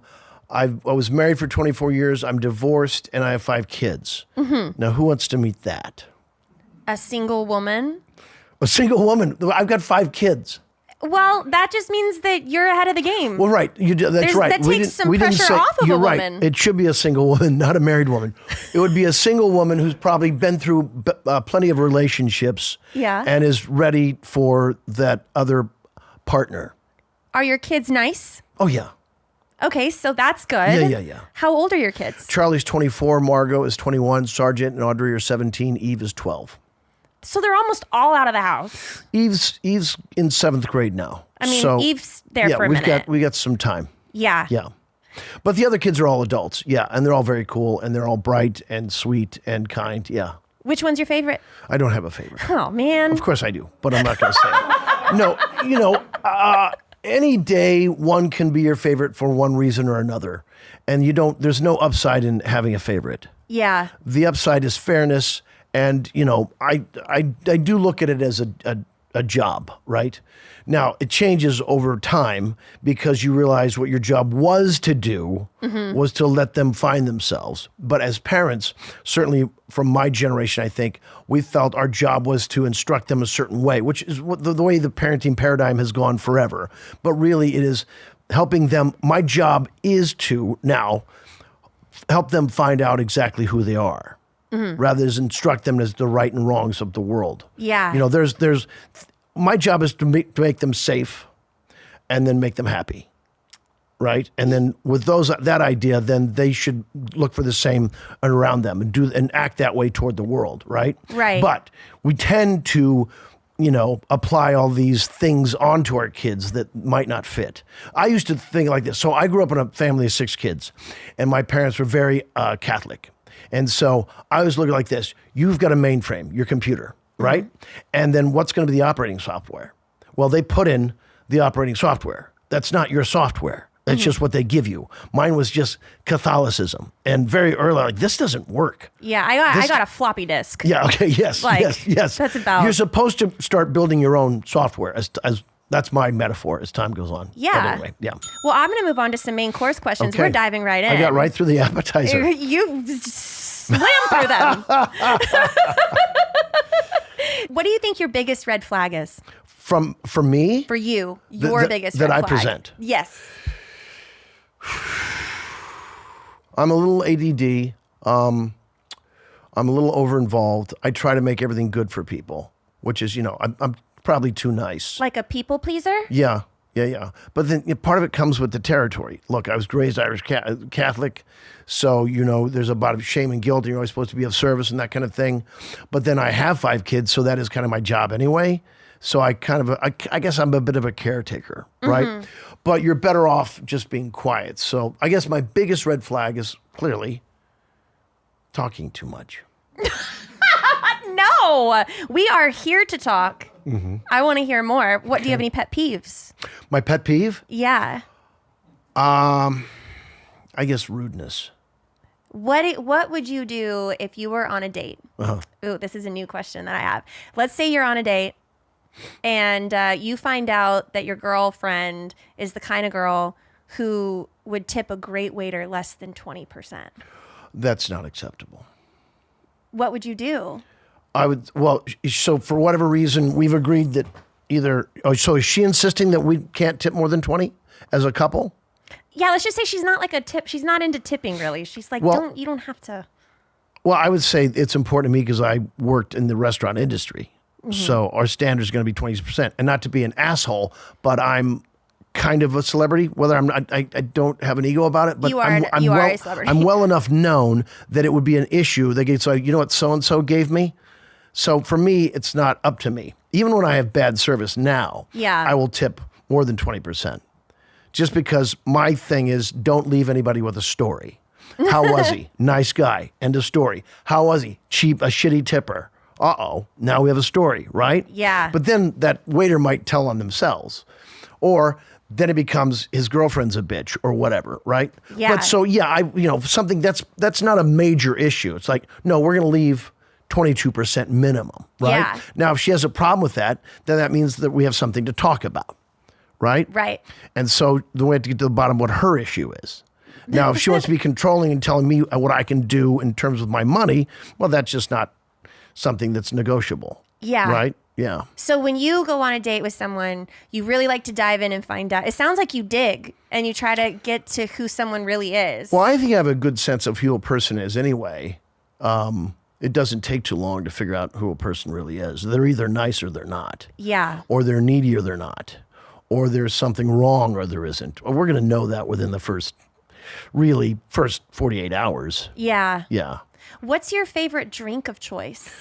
was married for 24 years. I'm divorced and I have 5 kids. Mm-hmm. Now, who wants to meet that? A single woman? A single woman. I've got 5 kids. Well, that just means that you're ahead of the game. Well, right. That's right. That takes some pressure off of you're a right. woman. It should be a single woman, not a married woman. It would be a single woman who's probably been through plenty of relationships Yeah. and is ready for that other partner. Are your kids nice? Oh, yeah. Okay, so that's good. Yeah. How old are your kids? Charlie's 24, Margot is 21, Sergeant and Audrey are 17, Eve is 12. So they're almost all out of the house. Eve's in 7th grade now. I mean, so, Eve's there for a minute. We got some time. Yeah. Yeah. But the other kids are all adults. Yeah. And they're all very cool and they're all bright and sweet and kind. Yeah. Which one's your favorite? I don't have a favorite. Oh, man. Of course I do, but I'm not going to say it. No, any day one can be your favorite for one reason or another. And there's no upside in having a favorite. Yeah. The upside is fairness. And, I do look at it as a job, right? Now, it changes over time because you realize what your job was to do was to let them find themselves. But as parents, certainly from my generation, I think, we felt our job was to instruct them a certain way, which is the way the parenting paradigm has gone forever. But really, it is helping them. My job is to now help them find out exactly who they are. Rather than instruct them as the right and wrongs of the world. Yeah. There's my job is to make them safe and then make them happy. Right? And then with that idea, then they should look for the same around them and act that way toward the world, right? Right. But we tend to apply all these things onto our kids that might not fit. I used to think like this. So I grew up in a family of 6 kids and my parents were very Catholic. And so I was looking like this. You've got a mainframe, your computer, right? And then what's going to be the operating software? Well, they put in the operating software. That's not your software. That's just what they give you. Mine was just Catholicism. And very early, like, this doesn't work. Yeah, I got a floppy disk. Yeah, okay, yes, yes. That's about... You're supposed to start building your own software as that's my metaphor as time goes on. Yeah. But anyway, yeah. Well, I'm going to move on to some main course questions. Okay. We're diving right in. I got right through the appetizer. You slam through them. What do you think your biggest red flag is? For me? For you, your biggest that red I flag. present. Yes. I'm a little ADD. I'm a little over-involved. I try to make everything good for people, which is, I'm probably too nice. Like a people pleaser? Yeah. But then part of it comes with the territory. Look, I was raised Irish Catholic, so, there's a lot of shame and guilt, and you're always supposed to be of service and that kind of thing. But then I have 5 kids, so that is kind of my job anyway. So I guess I'm a bit of a caretaker, right? But you're better off just being quiet. So I guess my biggest red flag is clearly talking too much. know. We are here to talk. Mm-hmm. I want to hear more. What do you have any pet peeves? My pet peeve? Yeah. I guess rudeness. What would you do if you were on a date? Ooh, this is a new question that I have. Let's say you're on a date and you find out that your girlfriend is the kind of girl who would tip a great waiter less than 20%. That's not acceptable. What would you do? So for whatever reason, we've agreed that so is she insisting that we can't tip more than 20 as a couple? Yeah, let's just say she's not like a tip. She's not into tipping really. She's like, you don't have to. Well, I would say it's important to me because I worked in the restaurant industry. Mm-hmm. So our standard is going to be 20%. And not to be an asshole, but I'm kind of a celebrity, whether I don't have an ego about it, but You are a celebrity. I'm well enough known that it would be an issue. They get, so you know what so-and-so gave me? So for me, it's not up to me. Even when I have bad service now, Yeah. I will tip more than 20%. Just because my thing is don't leave anybody with a story. How was he? Nice guy. End of story. How was he? Cheap, a shitty tipper. Uh-oh. Now we have a story, right? Yeah. But then that waiter might tell on themselves. Or then it becomes his girlfriend's a bitch or whatever, right? Yeah. But so, yeah, something that's not a major issue. It's like, no, we're going to leave 22% minimum, right? Yeah. Now, if she has a problem with that, then that means that we have something to talk about, right? Right. And so the way to get to the bottom of what her issue is. Now, if she wants to be controlling and telling me what I can do in terms of my money, well, that's just not something that's negotiable. Yeah. Right? Yeah. So when you go on a date with someone, you really like to dive in and find out. It sounds like you dig and you try to get to who someone really is. Well, I think I have a good sense of who a person is anyway. It doesn't take too long to figure out who a person really is. They're either nice or they're not. Yeah. Or they're needy or they're not. Or there's something wrong or there isn't. Or we're going to know that within the first 48 hours. Yeah. Yeah. What's your favorite drink of choice?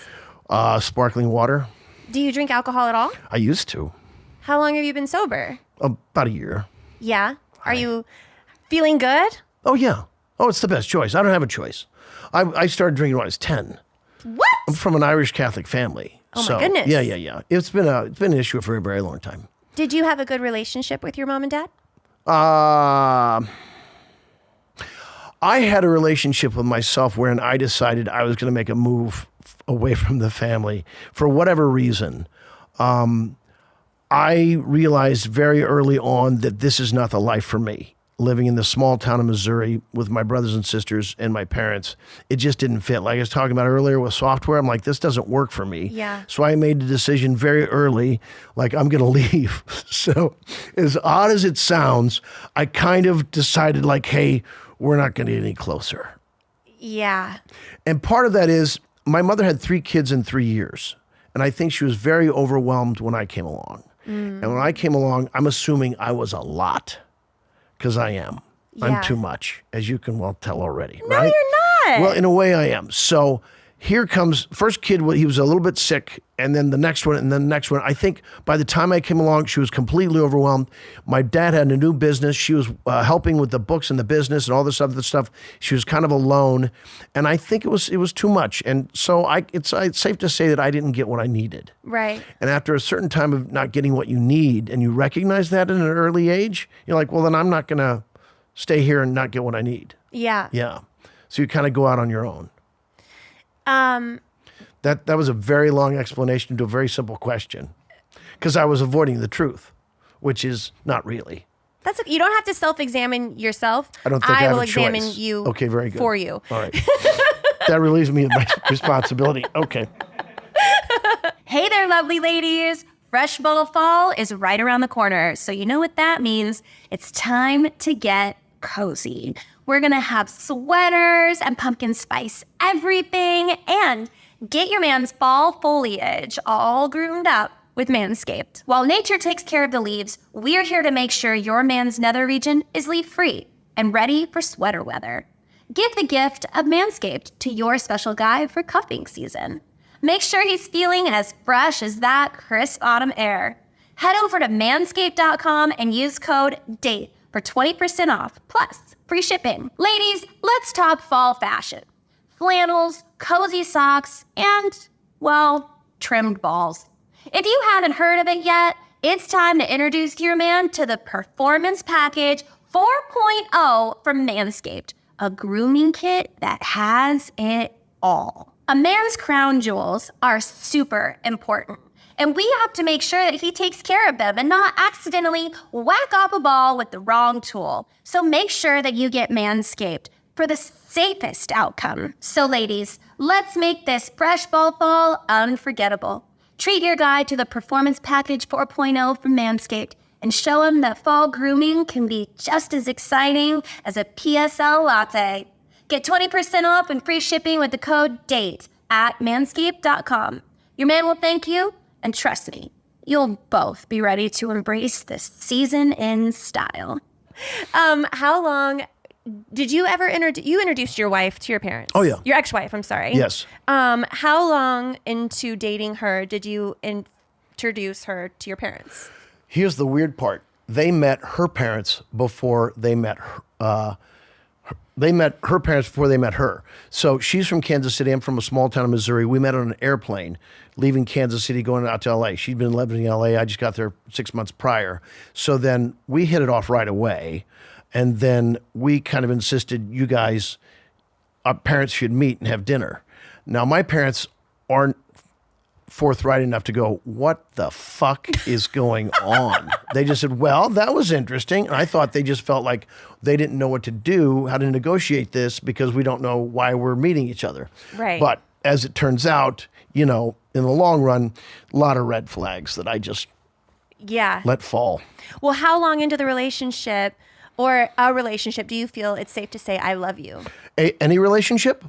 Sparkling water. Do you drink alcohol at all? I used to. How long have you been sober? About a year. Yeah. Are you feeling good? Oh, yeah. Oh, it's the best choice. I don't have a choice. I started drinking when I was 10. What? I'm from an Irish Catholic family. Oh, my goodness. Yeah. It's been an issue for a very long time. Did you have a good relationship with your mom and dad? I had a relationship with myself wherein I decided I was going to make a move away from the family for whatever reason. I realized very early on that this is not the life for me. Living in the small town of Missouri with my brothers and sisters and my parents, it just didn't fit. Like I was talking about earlier with software, I'm like, this doesn't work for me. Yeah. So I made the decision very early, like I'm going to leave. So as odd as it sounds, I kind of decided like, hey, we're not going to get any closer. Yeah. And part of that is my mother had 3 kids in 3 years. And I think she was very overwhelmed when I came along. And when I came along, I'm assuming I was a lot. Because I am. Yeah. I'm too much, as you can well tell already. No, right? you're not. Well, in a way I am. So here comes, first kid, he was a little bit sick, and then the next one, and then the next one. I think by the time I came along, she was completely overwhelmed. My dad had a new business. She was helping with the books and the business and all this other stuff. She was kind of alone, and I think it was too much. And so it's safe to say that I didn't get what I needed. Right. And after a certain time of not getting what you need, and you recognize that at an early age, you're like, well, then I'm not going to stay here and not get what I need. Yeah. Yeah. So you kind of go out on your own. That was a very long explanation to a very simple question, because I was avoiding the truth, which is not really. You don't have to self-examine yourself. I don't think I have will a examine choice. you. Okay, very good. For you. All right. That relieves me of my responsibility. Okay. Hey there, lovely ladies. Fresh bowl of fall is right around the corner. So you know what that means. It's time to get cozy. We're going to have sweaters and pumpkin spice everything, and get your man's fall foliage all groomed up with Manscaped. While nature takes care of the leaves, we're here to make sure your man's nether region is leaf-free and ready for sweater weather. Give the gift of Manscaped to your special guy for cuffing season. Make sure he's feeling as fresh as that crisp autumn air. Head over to manscaped.com and use code DATE for 20% off, plus free shipping. Ladies, let's talk fall fashion. Flannels, cozy socks, and well, trimmed balls. If you haven't heard of it yet, it's time to introduce your man to the Performance Package 4.0 from Manscaped, a grooming kit that has it all. A man's crown jewels are super important, and we have to make sure that he takes care of them and not accidentally whack off a ball with the wrong tool. So make sure that you get Manscaped for the safest outcome. So ladies, let's make this fresh ball fall unforgettable. Treat your guy to the Performance Package 4.0 from Manscaped and show him that fall grooming can be just as exciting as a PSL latte. Get 20% off and free shipping with the code DATE at manscaped.com. Your man will thank you, and trust me, you'll both be ready to embrace this season in style. How long did you ever you introduced your wife to your parents? Oh, yeah. Your ex-wife, I'm sorry. Yes. How long into dating her did you introduce her to your parents? Here's the weird part. They met her parents before they met her. They met her parents before they met her. So she's from Kansas City. I'm from a small town in Missouri. We met on an airplane leaving Kansas City going out to LA. She'd been living in LA. I just got there 6 months prior. So then we hit it off right away. And then we kind of insisted you guys, our parents should meet and have dinner. Now, my parents aren't forthright enough to go, what the fuck is going on? They just said, well, that was interesting. And I thought they just felt like they didn't know what to do, how to negotiate this, because we don't know why we're meeting each other. Right. But as it turns out, you know, in the long run, a lot of red flags that I just let fall. Well, how long into the relationship or a relationship do you feel it's safe to say, I love you? Any relationship?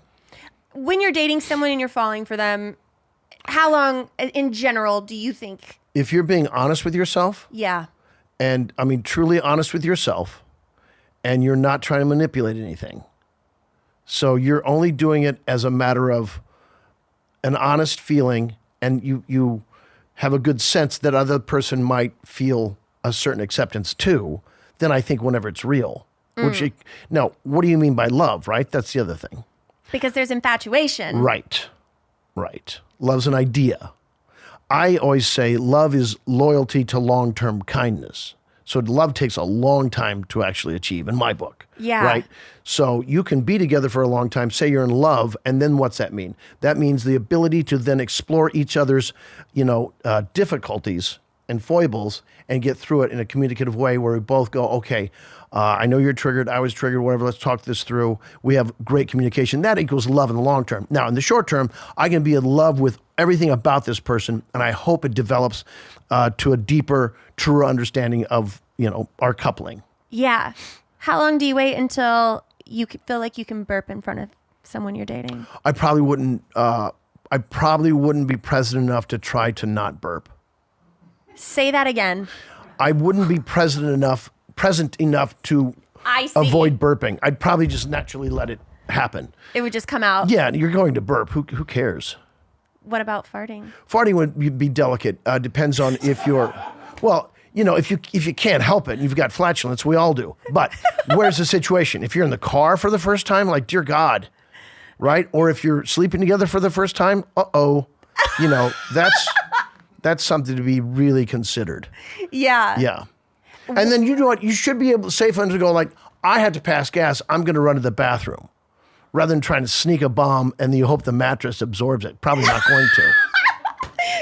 When you're dating someone and you're falling for them, how long in general do you think? If you're being honest with yourself, Yeah. and I mean truly honest with yourself, and you're not trying to manipulate anything. So you're only doing it as a matter of an honest feeling, and you have a good sense that other person might feel a certain acceptance too, then I think whenever it's real. Now, what do you mean by love, right? That's the other thing. Because there's infatuation. Right. Love's an idea. I always say love is loyalty to long-term kindness. So love takes a long time to actually achieve in my book. Yeah. Right? So you can be together for a long time, say you're in love, and then what's that mean? That means the ability to then explore each other's, difficulties and foibles and get through it in a communicative way where we both go, okay, I know you're triggered, I was triggered, whatever, let's talk this through. We have great communication. That equals love in the long term. Now, in the short term, I can be in love with everything about this person, and I hope it develops to a deeper, truer understanding of, our coupling. Yeah. How long do you wait until you feel like you can burp in front of someone you're dating? I probably wouldn't be present enough to try to not burp. Say that again. I wouldn't be present enough to I see. avoid burping. I'd probably just naturally let it happen. It would just come out. Yeah, you're going to burp. Who cares? What about farting? Farting would be delicate. Depends on if you're, if you can't help it, you've got flatulence. We all do. But where's the situation? If you're in the car for the first time, like, dear God, right? Or if you're sleeping together for the first time, that's something to be really considered. Yeah. Yeah. And then you know what? You should be able to safe enough to go like, I had to pass gas. I'm going to run to the bathroom, rather than trying to sneak a bomb and you hope the mattress absorbs it. Probably not going to.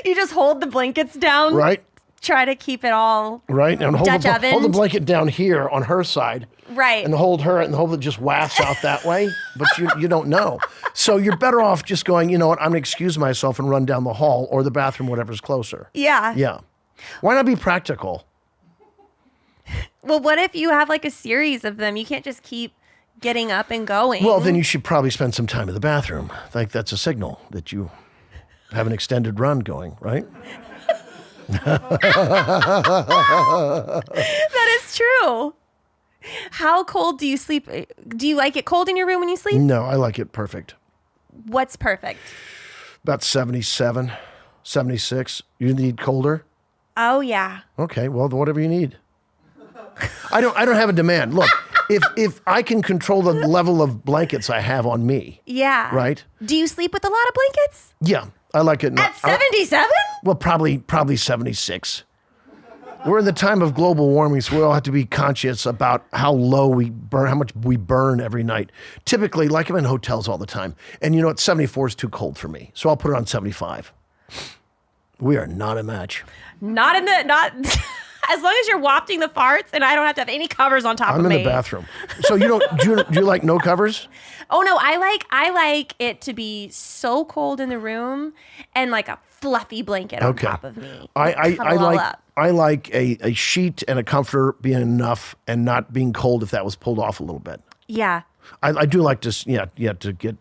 You just hold the blankets down. Right. Try to keep it all right. And hold Dutch the oven. blanket down here on her side. Right. And hold her and hope it just wafts out that way. But you don't know. So you're better off just going, you know what? I'm going to excuse myself and run down the hall or the bathroom, whatever's closer. Yeah. Yeah. Why not be practical? Well, what if you have like a series of them? You can't just keep getting up and going. Well, then you should probably spend some time in the bathroom. Like that's a signal that you have an extended run going, right? That is true. How cold do you sleep? Do you like it cold in your room when you sleep? No, I like it perfect. What's perfect? About 77, 76. You need colder? Oh, yeah. Okay, well, whatever you need. I don't have a demand. Look, if I can control the level of blankets I have on me. Yeah. Right? Do you sleep with a lot of blankets? Yeah. I like it. At 77? Well, probably 76. We're in the time of global warming, so we all have to be conscious about how low we burn, how much we burn every night. Typically, like I'm in hotels all the time, and you know what? 74 is too cold for me, so I'll put it on 75. We are not a match. Not as long as you're wafting the farts and I don't have to have any covers on top I'm of in me. the bathroom. So you don't do you like no covers? Oh no, I like it to be so cold in the room and like a fluffy blanket on top of me. I Cuddle all like up. I like a sheet and a comforter being enough and not being cold if that was pulled off a little bit. Yeah. I do like to to get,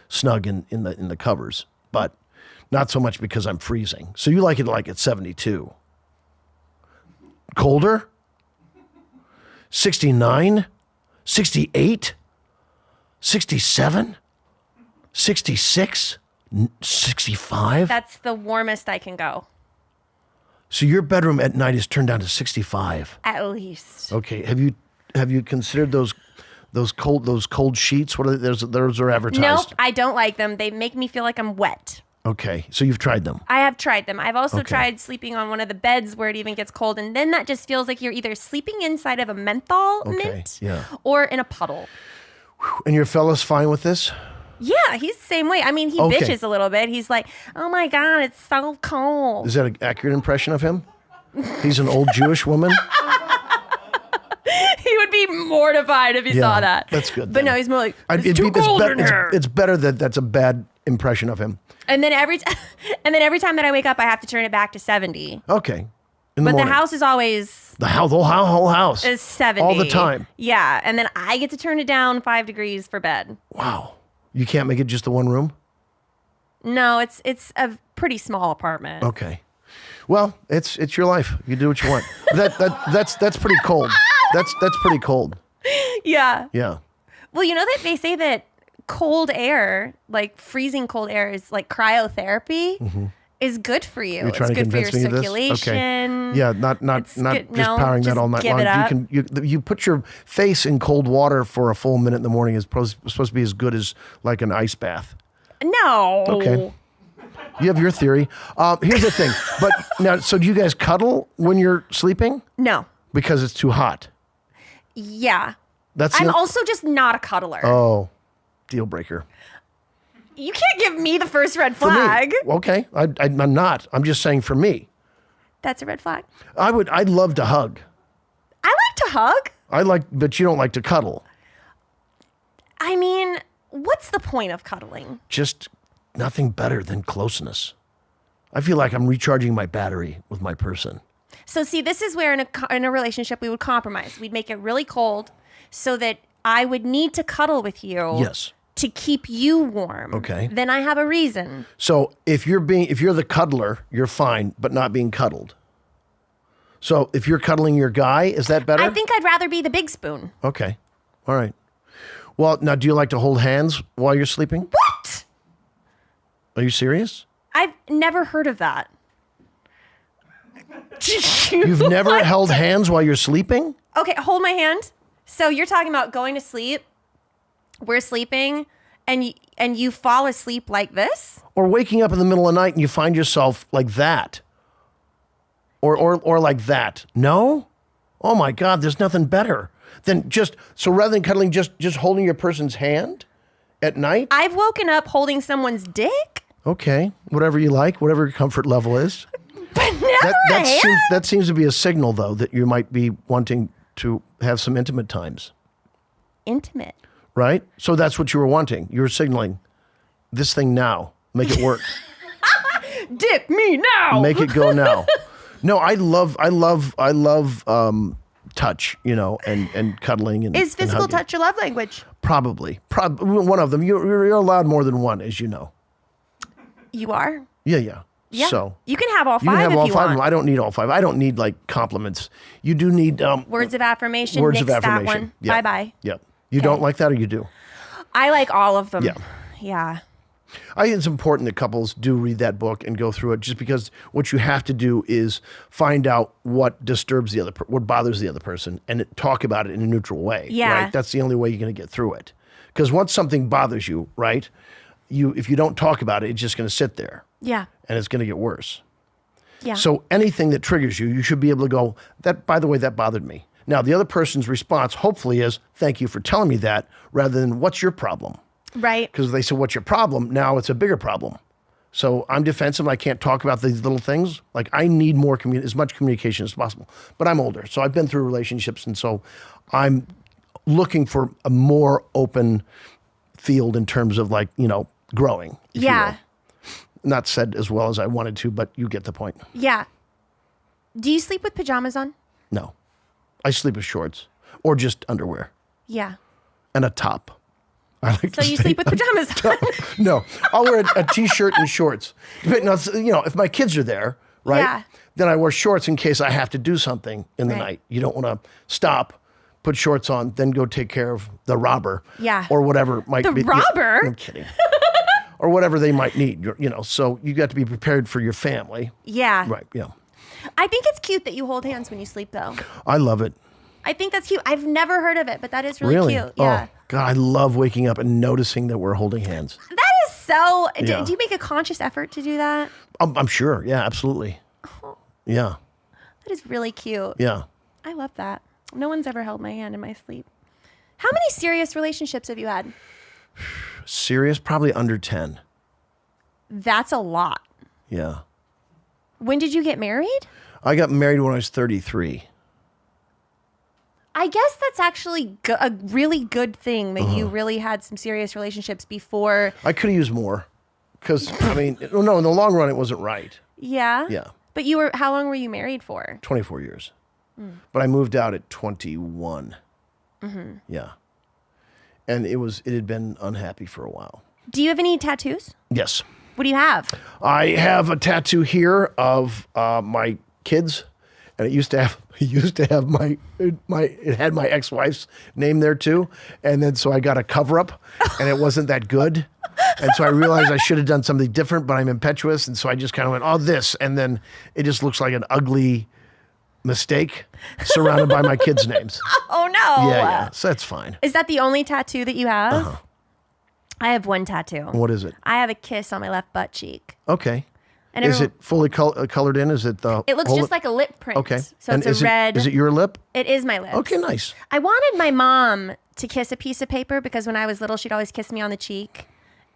snug in the covers, but not so much because I'm freezing. So you like it like at 72. Colder? 69? 68? 67? 66? 65? That's the warmest I can go. So your bedroom at night is turned down to 65. At least. Okay. Have you considered those cold sheets? What are they? Those are advertised. Nope, I don't like them. They make me feel like I'm wet. Okay. So you've tried them. I have tried them. I've also tried sleeping on one of the beds where it even gets cold, and then that just feels like you're either sleeping inside of a menthol mint or in a puddle. And your fella's fine with this? Yeah, he's the same way. I mean, he bitches a little bit. He's like, oh my God, it's so cold. Is that an accurate impression of him? He's an old Jewish woman? He would be mortified if he saw that. That's good. But no, he's more like, it's too cold in here. It's better that that's a bad impression of him. And then every time that I wake up, I have to turn it back to 70. Okay. In But morning. the house is always the whole house is 70 all the time. Yeah, and then I get to turn it down 5 degrees for bed. Wow. You can't make it just the one room? No, it's a pretty small apartment. Okay. Well, it's your life. You do what you want. That's pretty cold. That's pretty cold. Yeah. Yeah. Well, you know that they say that cold air, like freezing cold air, is like cryotherapy. Is good for you. You're trying it's to good for your convince me of this? circulation. Okay. Yeah, not It's just good- no, powering just that all night give long. it up. You put your face in cold water for a full minute in the morning is supposed to be as good as like an ice bath. No. Okay. You have your theory. Here's the thing. But now, so do you guys cuddle when you're sleeping? No. Because it's too hot. Yeah. That's I'm also just not a cuddler. Oh, deal breaker. You can't give me the first red For flag. me. Okay. I'm not. I'm just saying for me. That's a red flag. I'd love to hug. I like to hug. But you don't like to cuddle. I mean, what's the point of cuddling? Just nothing better than closeness. I feel like I'm recharging my battery with my person. So see, this is where in a relationship we would compromise. We'd make it really cold so that I would need to cuddle with you. Yes. To keep you warm. Okay. Then I have a reason. So if you're the cuddler, you're fine, but not being cuddled. So if you're cuddling your guy, is that better? I think I'd rather be the big spoon. Okay. All right. Well, now, do you like to hold hands while you're sleeping? What? Are you serious? I've never heard of that. You've never held hands while you're sleeping? Okay, hold my hand. So you're talking about going to sleep. We're sleeping, and you fall asleep like this? Or waking up in the middle of the night and you find yourself like that? Or like that? No? Oh my God, there's nothing better than so rather than cuddling, just holding your person's hand at night? I've woken up holding someone's dick. Okay, whatever you like, whatever your comfort level is. But never a hand? That seems to be a signal, though, that you might be wanting to have some intimate times. Intimate. Right? So that's what you were wanting. You were signaling this thing now. Make it work. Dick me now. Make it go now. No, I love touch, and cuddling and Is physical and hugging. touch your love language? Probably one of them. You're allowed more than one, as you know. You are? Yeah. Yeah. So you can have all five you can have if all you five want. of them. I don't need all five. I don't need like compliments. You do need Words of affirmation. words Nix of affirmation. That one. Yeah. Bye-bye. Yep. You don't like that, or you do? I like all of them. Yeah. Yeah. I think it's important that couples do read that book and go through it, just because what you have to do is find out what disturbs the other, what bothers the other person, and talk about it in a neutral way. Yeah. Right? That's the only way you're going to get through it. Because once something bothers you, right, if you don't talk about it, it's just going to sit there. Yeah. and it's going to get worse. Yeah. So anything that triggers you, you should be able to go, that, by the way, that bothered me. Now, the other person's response hopefully is, thank you for telling me that, rather than what's your problem? right. Because they said, what's your problem? Now it's a bigger problem. So I'm defensive. I can't talk about these little things. Like I need more as much communication as possible. But I'm older, so I've been through relationships, and so I'm looking for a more open field in terms of like, growing. if you Yeah. will. Not said as well as I wanted to, but you get the point. Yeah. Do you sleep with pajamas on? No, I sleep with shorts or just underwear Yeah. and a top. I like So to you stay sleep with pajamas on? No, I'll wear a t-shirt and shorts. But no, if my kids are there, right? Yeah. Then I wear shorts in case I have to do something in the Right. night. You don't want to stop, put shorts on, then go take care of the robber. Yeah. Or whatever might The be. robber? I'm kidding. Or whatever they might need. So you got to be prepared for your family. Yeah. Right. Yeah. I think it's cute that you hold hands when you sleep, though. I love it. I think that's cute. I've never heard of it, but that is really cute. Oh Yeah. God, I love waking up and noticing that we're holding hands. That is so. Yeah. Do you make a conscious effort to do that? I'm sure. Yeah, absolutely. Yeah. That is really cute. Yeah. I love that. No one's ever held my hand in my sleep. How many serious relationships have you had? Serious, probably under 10. That's a lot. Yeah. When did you get married? I got married when I was 33. I guess that's actually a really good thing that you really had some serious relationships before. I could have used more because, no, in the long run, it wasn't right. Yeah. Yeah. But how long were you married for? 24 years. But I moved out at 21. Yeah. And it had been unhappy for a while. Do you have any tattoos? Yes. What do you have? I have a tattoo here of my kids. And it used to have it had my ex-wife's name there too. And then so I got a cover up and it wasn't that good. And so I realized I should have done something different, but I'm impetuous. And so I just kind of went, oh, this. And then it just looks like an ugly mistake surrounded by my kids' names. Oh, no. Yeah. So that's fine. Is that the only tattoo that you have? I have one tattoo. What is it? I have a kiss on my left butt cheek. Okay. And Is it fully colored in? Is it the It looks whole just lip? like a lip print. Okay. So And it's a red. Is it your lip? It is my lips. Okay, nice. I wanted my mom to kiss a piece of paper because when I was little, she'd always kiss me on the cheek.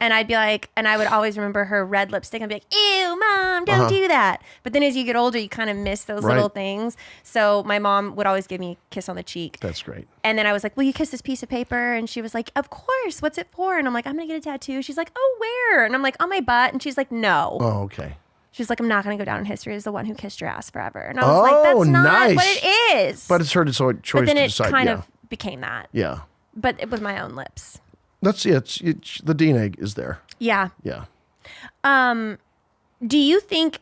And I'd be like, and I would always remember her red lipstick and be like, ew, mom, don't do that. But then as you get older, you kind of miss those Right. little things. So my mom would always give me a kiss on the cheek. That's great. And then I was like, will you kiss this piece of paper? And she was like, of course. What's it for? And I'm like, I'm going to get a tattoo. She's like, oh, where? And I'm like, on my butt. And she's like, no. Oh, okay. She's like, I'm not going to go down in history as the one who kissed your ass forever. And I was like, that's not nice. what it is. But it's her choice But then to it decide. kind yeah. of became that. Yeah. But it was my own lips. That's it. It's the DNA is there. Yeah. Yeah. Do you think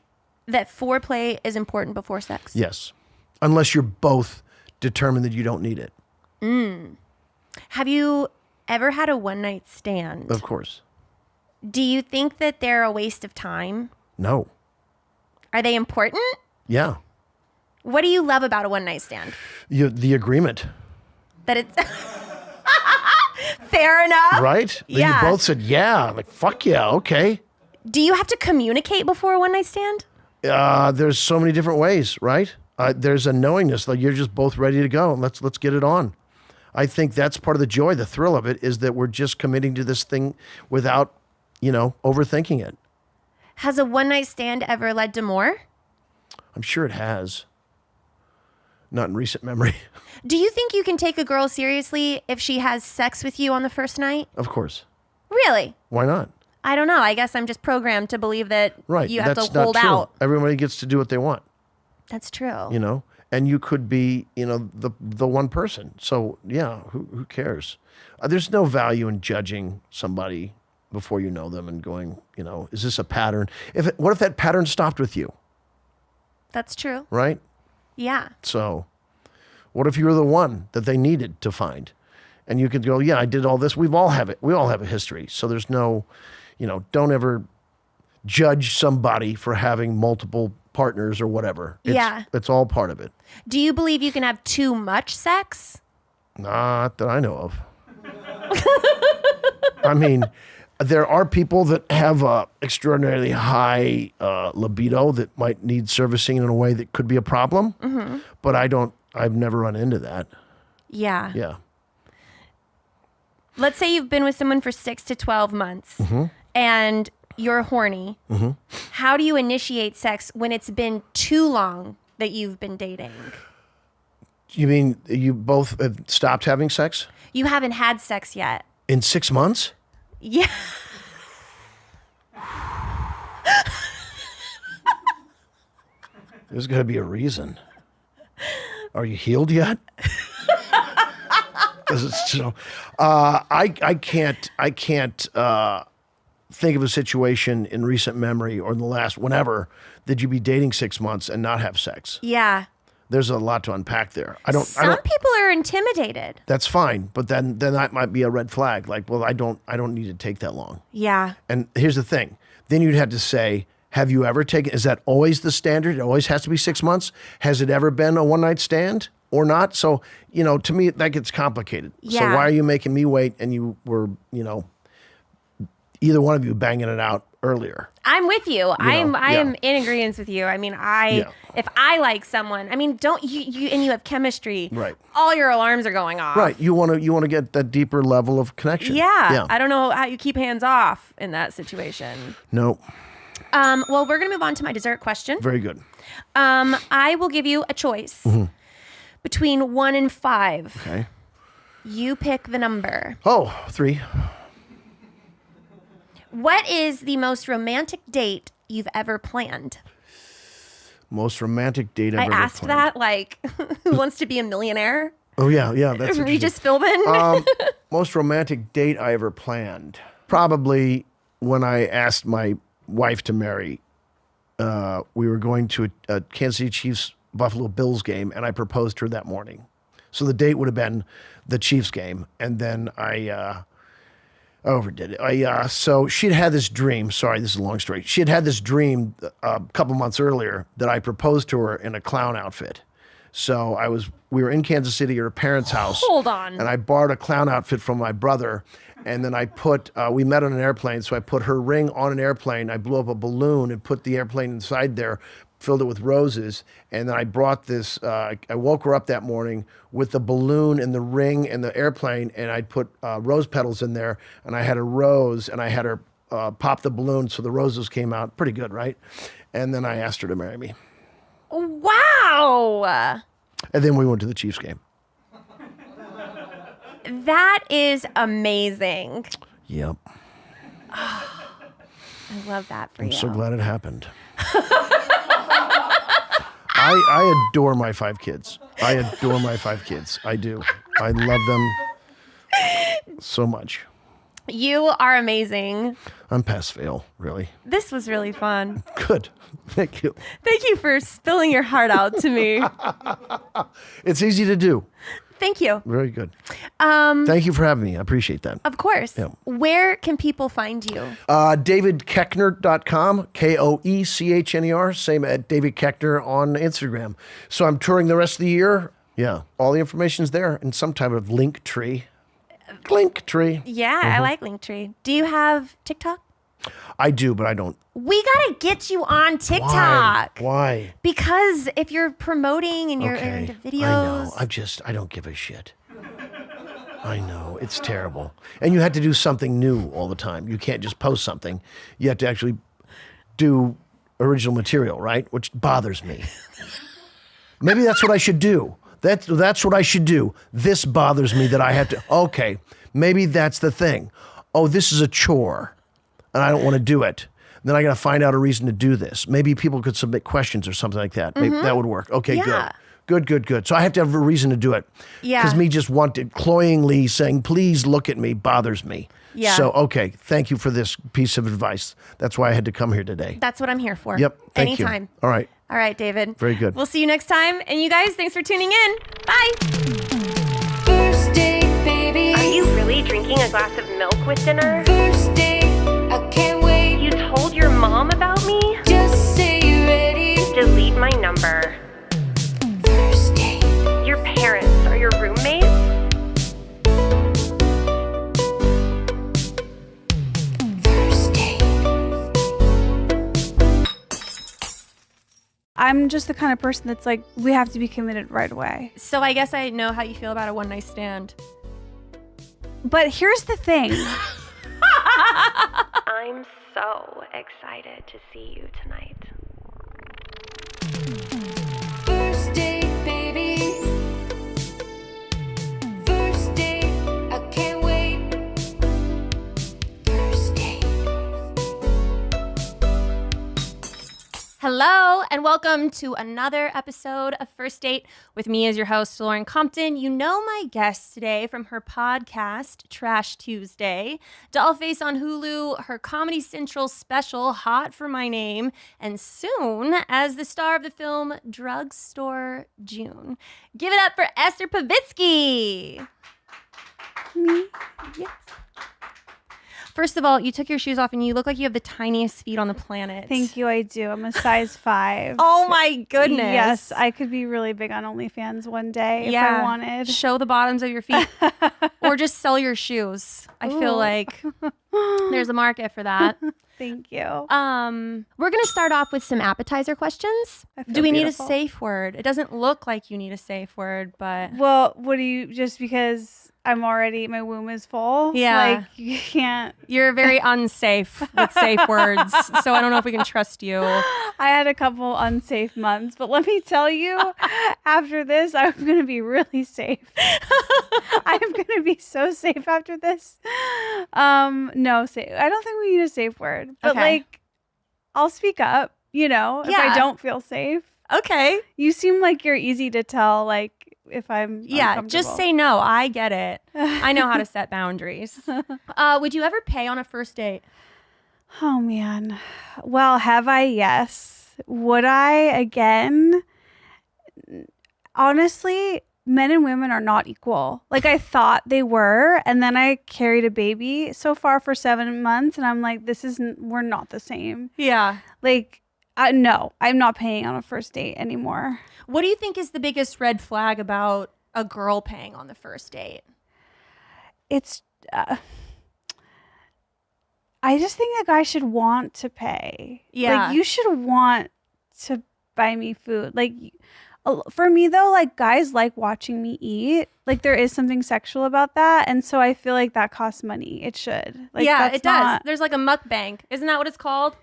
that foreplay is important before sex? Yes. Unless you're both determined that you don't need it. Have you ever had a one night stand? Of course. Do you think that they're a waste of time? No. Are they important? Yeah. What do you love about a one night stand? The agreement. That it's fair enough. Right? That Yeah. You both said, yeah. Like, fuck yeah. Okay. Do you have to communicate before a one night stand? There's so many different ways, right? There's a knowingness that you're just both ready to go. Let's get it on. I think that's part of the joy, the thrill of it, is that we're just committing to this thing without, overthinking it. Has a one night stand ever led to more? I'm sure it has. Not in recent memory. Do you think you can take a girl seriously if she has sex with you on the first night? Of course. Really? Why not? I don't know. I guess I'm just programmed to believe that Right. you have That's to hold not true. out. Everybody gets to do what they want, That's true. and you could be, the one person. So yeah, who cares? There's no value in judging somebody before you know them and going, is this a pattern? What if that pattern stopped with you? That's true. Right. Yeah. So what if you were the one that they needed to find? And you could go, yeah, I did all this. We all have it. We all have a history. So there's no, don't ever judge somebody for having multiple partners or whatever. It's all part of it. Do you believe you can have too much sex? Not that I know of. I mean, There are people that have extraordinarily high libido that might need servicing in a way that could be a problem. But I've never run into that. Yeah. Yeah. Let's say you've been with someone for 6 to 12 months and you're horny. How do you initiate sex when it's been too long that you've been dating? You mean you both have stopped having sex? You haven't had sex yet. In 6 months? Yeah. There's got to be a reason. Are you healed yet? Because it's so. I can't think of a situation in recent memory or in the last whenever that you'd be dating 6 months and not have sex. Yeah. There's a lot to unpack there. Some people are intimidated. That's fine, but then that might be a red flag. Like, well, I don't need to take that long. Yeah. And here's the thing. Then you'd have to say, have you ever taken, is that always the standard? It always has to be 6 months? Has it ever been a one-night stand or not? So, to me, that gets complicated. Yeah. So why are you making me wait and you were, either one of you banging it out earlier? I'm with you. I am yeah. in agreement with you. I mean, if I like someone, I mean, don't you and you have chemistry, Right. all your alarms are going off. Right. You want to get that deeper level of connection. Yeah. I don't know how you keep hands off in that situation. No. Well, we're going to move on to my dessert question. Very good. I will give you a choice between 1 and 5. Okay. You pick the number. Oh, 3. What is the most romantic date you've ever planned? Most romantic date I've ever asked planned. that like, who wants to be a millionaire? Oh, yeah. That's Regis Philbin? most romantic date I ever planned. Probably when I asked my wife to marry. We were going to a Kansas City Chiefs Buffalo Bills game, and I proposed to her that morning. So the date would have been the Chiefs game, and then I overdid it. So she'd had this dream. Sorry, this is a long story. She had this dream a couple months earlier that I proposed to her in a clown outfit. So we were in Kansas City at her parents' house. Hold on. And I borrowed a clown outfit from my brother. And then we met on an airplane. So I put her ring on an airplane. I blew up a balloon and put the airplane inside there, filled it with roses. And then I brought this, I woke her up that morning with the balloon and the ring and the airplane. And I put rose petals in there. And I had a rose and I had her pop the balloon. So the roses came out pretty good, right? And then I asked her to marry me. Wow. And then we went to the Chiefs game. That is amazing. Yep. I love that for you. I'm so glad it happened. I adore my 5 kids. I do. I love them so much. You are amazing. I'm past fail, really. This was really fun. Good. Thank you. Thank you for spilling your heart out to me. It's easy to do. Thank you. Very good. Thank you for having me. I appreciate that. Of course. Yeah. Where can people find you? DavidKeckner.com, KOECHNER, same at David Keckner on Instagram. So I'm touring the rest of the year. Yeah, all the information's there in some type of link tree. Yeah, I like Linktree. Do you have TikTok? I do, but I don't. We gotta get you on TikTok. Why? Because if you're promoting and you're Okay, into videos. I know. I don't give a shit. I know. It's terrible. And you have to do something new all the time. You can't just post something. You have to actually do original material, right? Which bothers me. Maybe that's what I should do. That's what I should do. This bothers me that I have to. Okay, maybe that's the thing. Oh, this is a chore, and I don't want to do it. Then I got to find out a reason to do this. Maybe people could submit questions or something like that. Maybe that would work. Okay, Yeah. Good. So I have to have a reason to do it. Yeah. Because me just cloyingly saying, please look at me, bothers me. Yeah. So, okay, thank you for this piece of advice. That's why I had to come here today. That's what I'm here for. Yep, thank you. Anytime. All right. All right, David. Very good. We'll see you next time. And you guys, thanks for tuning in. Bye. First date, baby. Are you really drinking a glass of milk with dinner? First date, I can't wait. You told your mom about me? Just say you're ready. Delete my number. First date. Your parents are your roommates? I'm just the kind of person that's like, we have to be committed right away. So I guess I know how you feel about a one night stand. But here's the thing. I'm so excited to see you tonight. First date, baby. First date, I can't wait. First date. Hello, and welcome to another episode of First Date with me as your host, Lauren Compton. You know my guest today from her podcast, Trash Tuesday, Dollface on Hulu, her Comedy Central special, Hot for My Name, and soon as the star of the film Drugstore June. Give it up for Esther Pavitsky. Me? Yes. First of all, you took your shoes off and you look like you have the tiniest feet on the planet. Thank you, I do. I'm a size 5. Oh my goodness. Yes, I could be really big on OnlyFans one day if I wanted. Show the bottoms of your feet or just sell your shoes. I feel Ooh. like there's a market for that. Thank you. We're going to start off with some appetizer questions. I feel Do we beautiful. need a safe word? It doesn't look like you need a safe word, but Well, what do you, just because I'm already, my womb is full? Yeah. Like, you can't. you're very unsafe with safe words. So I don't know if we can trust you. I had a couple unsafe months, but let me tell you, after this, I'm going to be really safe. I'm going to be so safe after this. No, safe. I don't think we need a safe word, but Okay. like, I'll speak up, if Yeah. I don't feel safe. Okay. You seem like you're easy to tell, like, if I'm Yeah, just uncomfortable. say no. I get it. I know how to set boundaries. Would you ever pay on a first date? Oh, man. Well, have I? Yes. Would I again? Honestly, men and women are not equal. Like, I thought they were, and then I carried a baby so far for 7 months, and I'm like, we're not the same. Yeah. Like, no, I'm not paying on a first date anymore. What do you think is the biggest red flag about a girl paying on the first date? It's, I just think a guy should want to pay. Yeah. Like, you should want to buy me food. Like, for me, though, like, guys like watching me eat. Like, there is something sexual about that. And so I feel like that costs money. It should. Like, Yeah, that's it does. not- There's like a mukbang. Isn't that what it's called?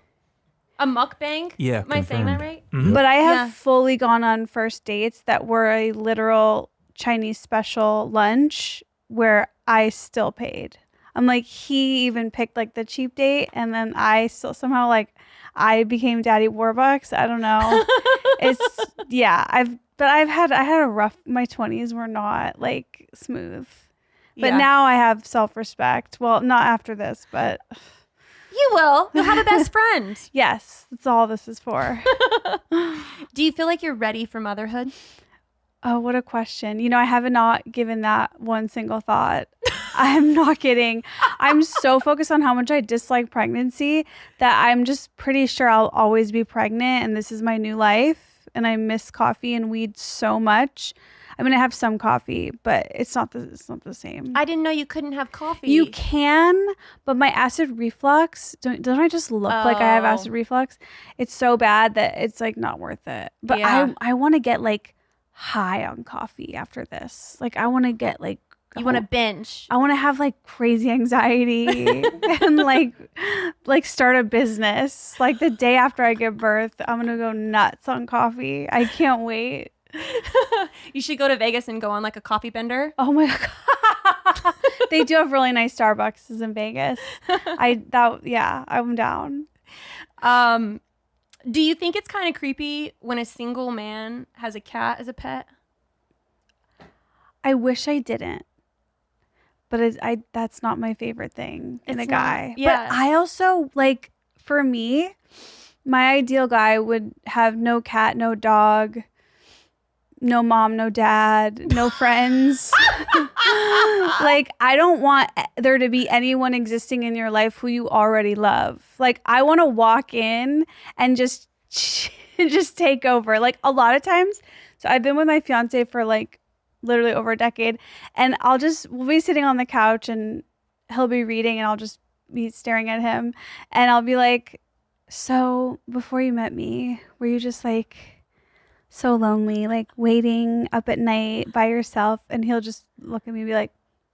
A mukbang? Yeah, Am I saying that confirmed. right? But I have Yeah. fully gone on first dates that were a literal Chinese special lunch where I still paid. I'm like, he even picked like the cheap date, and then I still somehow like I became Daddy Warbucks. I don't know. I had a rough. My 20s were not like smooth, but Yeah. now I have self-respect. Well, not after this, but You will. You'll have a best friend. yes, that's all this is for. Do you feel like you're ready for motherhood? Oh, what a question. I have not given that one single thought. I'm not kidding. I'm so focused on how much I dislike pregnancy that I'm just pretty sure I'll always be pregnant and this is my new life. And I miss coffee and weed so much. I mean, I have some coffee, but it's not the same. I didn't know you couldn't have coffee. You can, but my acid reflux, don't I just look like I have Oh. acid reflux? It's so bad that it's like not worth it. But Yeah. I want to get like high on coffee after this. Like, I want to get like You want to binge. I want to have like crazy anxiety and like start a business. Like the day after I give birth, I'm going to go nuts on coffee. I can't wait. You should go to Vegas and go on like a coffee bender. Oh my God. They do have really nice Starbucks in Vegas. I'm down. Do you think it's kind of creepy when a single man has a cat as a pet? I wish I didn't. But that's not my favorite thing in It's a not- guy. yeah. But I also, like, for me, my ideal guy would have no cat, no dog, no mom, no dad, no friends. Like, I don't want there to be anyone existing in your life who you already love. Like, I want to walk in and just take over. Like, a lot of times, so I've been with my fiance for like literally over a decade, and we'll be sitting on the couch and he'll be reading and I'll just be staring at him and I'll be like, so before you met me, were you just like so lonely, like waiting up at night by yourself. And he'll just look at me and be like,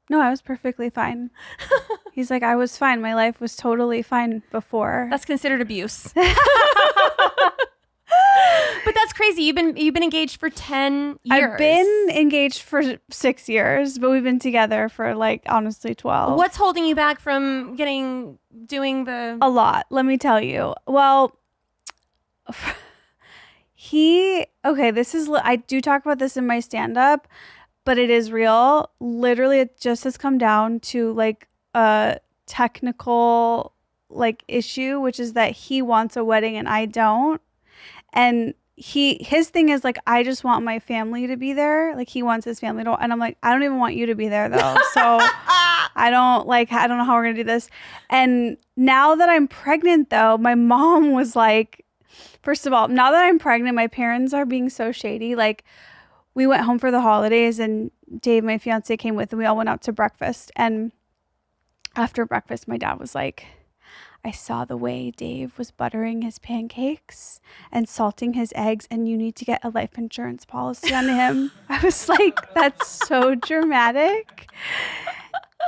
no, I was perfectly fine. He's like, I was fine. My life was totally fine before. That's considered abuse. But that's crazy. You've been engaged for 10 years. I've been engaged for 6 years, but we've been together for like honestly 12. What's holding you back from doing the... A lot, let me tell you. Well, I do talk about this in my stand-up, but it is real. Literally, it just has come down to like a technical like issue, which is that he wants a wedding and I don't. And his thing is like, I just want my family to be there. Like he wants his family to, and I'm like, I don't even want you to be there though. So I don't know how we're gonna do this. And now that I'm pregnant though, my mom was like, first of all, now that I'm pregnant, my parents are being so shady. Like we went home for the holidays and Dave, my fiance, came with and we all went out to breakfast. And after breakfast, my dad was like, I saw the way Dave was buttering his pancakes and salting his eggs, and you need to get a life insurance policy on him. I was like, that's so dramatic.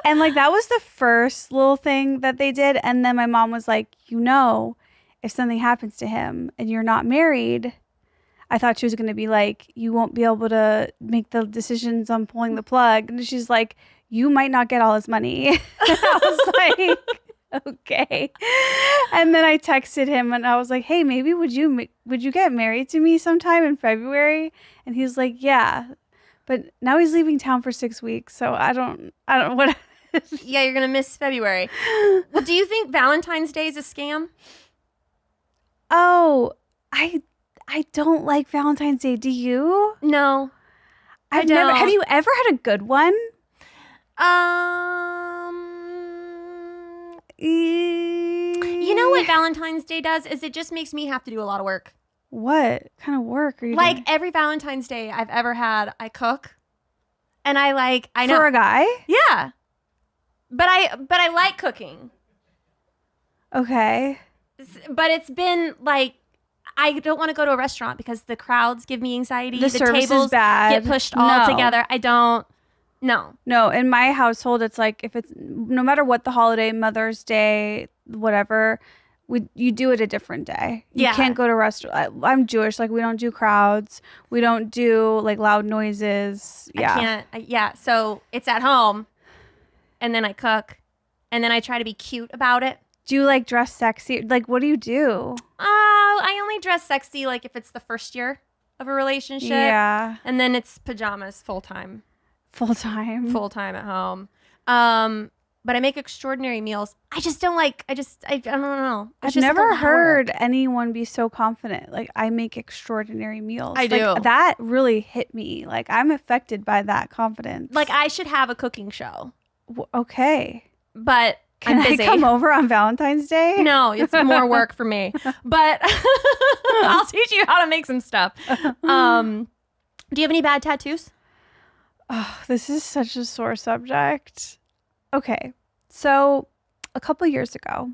And like, that was the first little thing that they did. And then my mom was like, if something happens to him and you're not married, I thought she was going to be like, you won't be able to make the decisions on pulling the plug. And she's like, you might not get all his money. And I was like, okay. And then I texted him and I was like, hey, maybe would you get married to me sometime in February? And he's like, yeah. But now he's leaving town for 6 weeks. So I don't what. Yeah, you're going to miss February. Well, do you think Valentine's Day is a scam? Oh, I don't like Valentine's Day. Do you? No. Have you ever had a good one? You know what Valentine's Day does is it just makes me have to do a lot of work. What kind of work are you like doing? every Valentine's Day I've ever had, I cook, and I know for a guy. Yeah, but I like cooking. Okay, but it's been like I don't want to go to a restaurant because the crowds give me anxiety. The service tables is bad. get pushed all together. I don't. No, in my household, it's like if it's no matter what the holiday, Mother's Day, whatever, you do it a different day. You can't go to restaurant. I'm Jewish, like we don't do crowds, we don't do like loud noises. Yeah, I can't. So it's at home, and then I cook, and then I try to be cute about it. Do you like dress sexy? Like what do you do? I only dress sexy like if it's the first year of a relationship. Yeah, and then it's pajamas full time. Full time at home. But I make extraordinary meals. I just don't like, I don't know. I've never heard anyone be so confident. Like I make extraordinary meals. I do. That really hit me. Like I'm affected by that confidence. Like I should have a cooking show. Okay. But Can I'm busy. I come over on Valentine's Day? No, it's more work for me. But I'll teach you how to make some stuff. Do you have any bad tattoos? Oh, this is such a sore subject. Okay, so a couple years ago,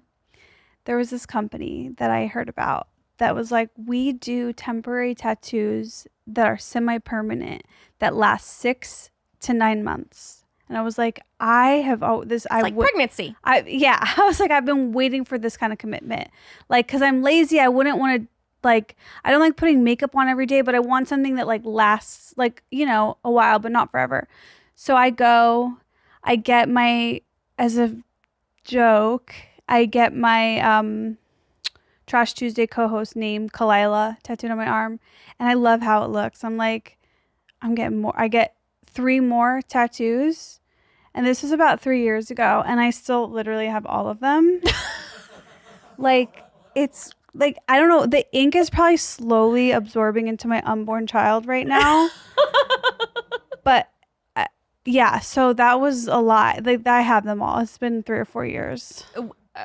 there was this company that I heard about that was like, we do temporary tattoos that are semi-permanent that last 6 to 9 months. And I was like, pregnancy. I was like, I've been waiting for this kind of commitment. Like, because I'm lazy, I wouldn't want to. Like, I don't like putting makeup on every day, but I want something that like lasts like, a while, but not forever. So I get as a joke, I get my Trash Tuesday co-host name, Kalila, tattooed on my arm. And I love how it looks. I'm like, I'm getting more. I get 3 more tattoos. And this was about 3 years ago. And I still literally have all of them. Like, it's... Like, I don't know, the ink is probably slowly absorbing into my unborn child right now. But yeah, so that was a lot. Like, I have them all. It's been 3 or 4 years.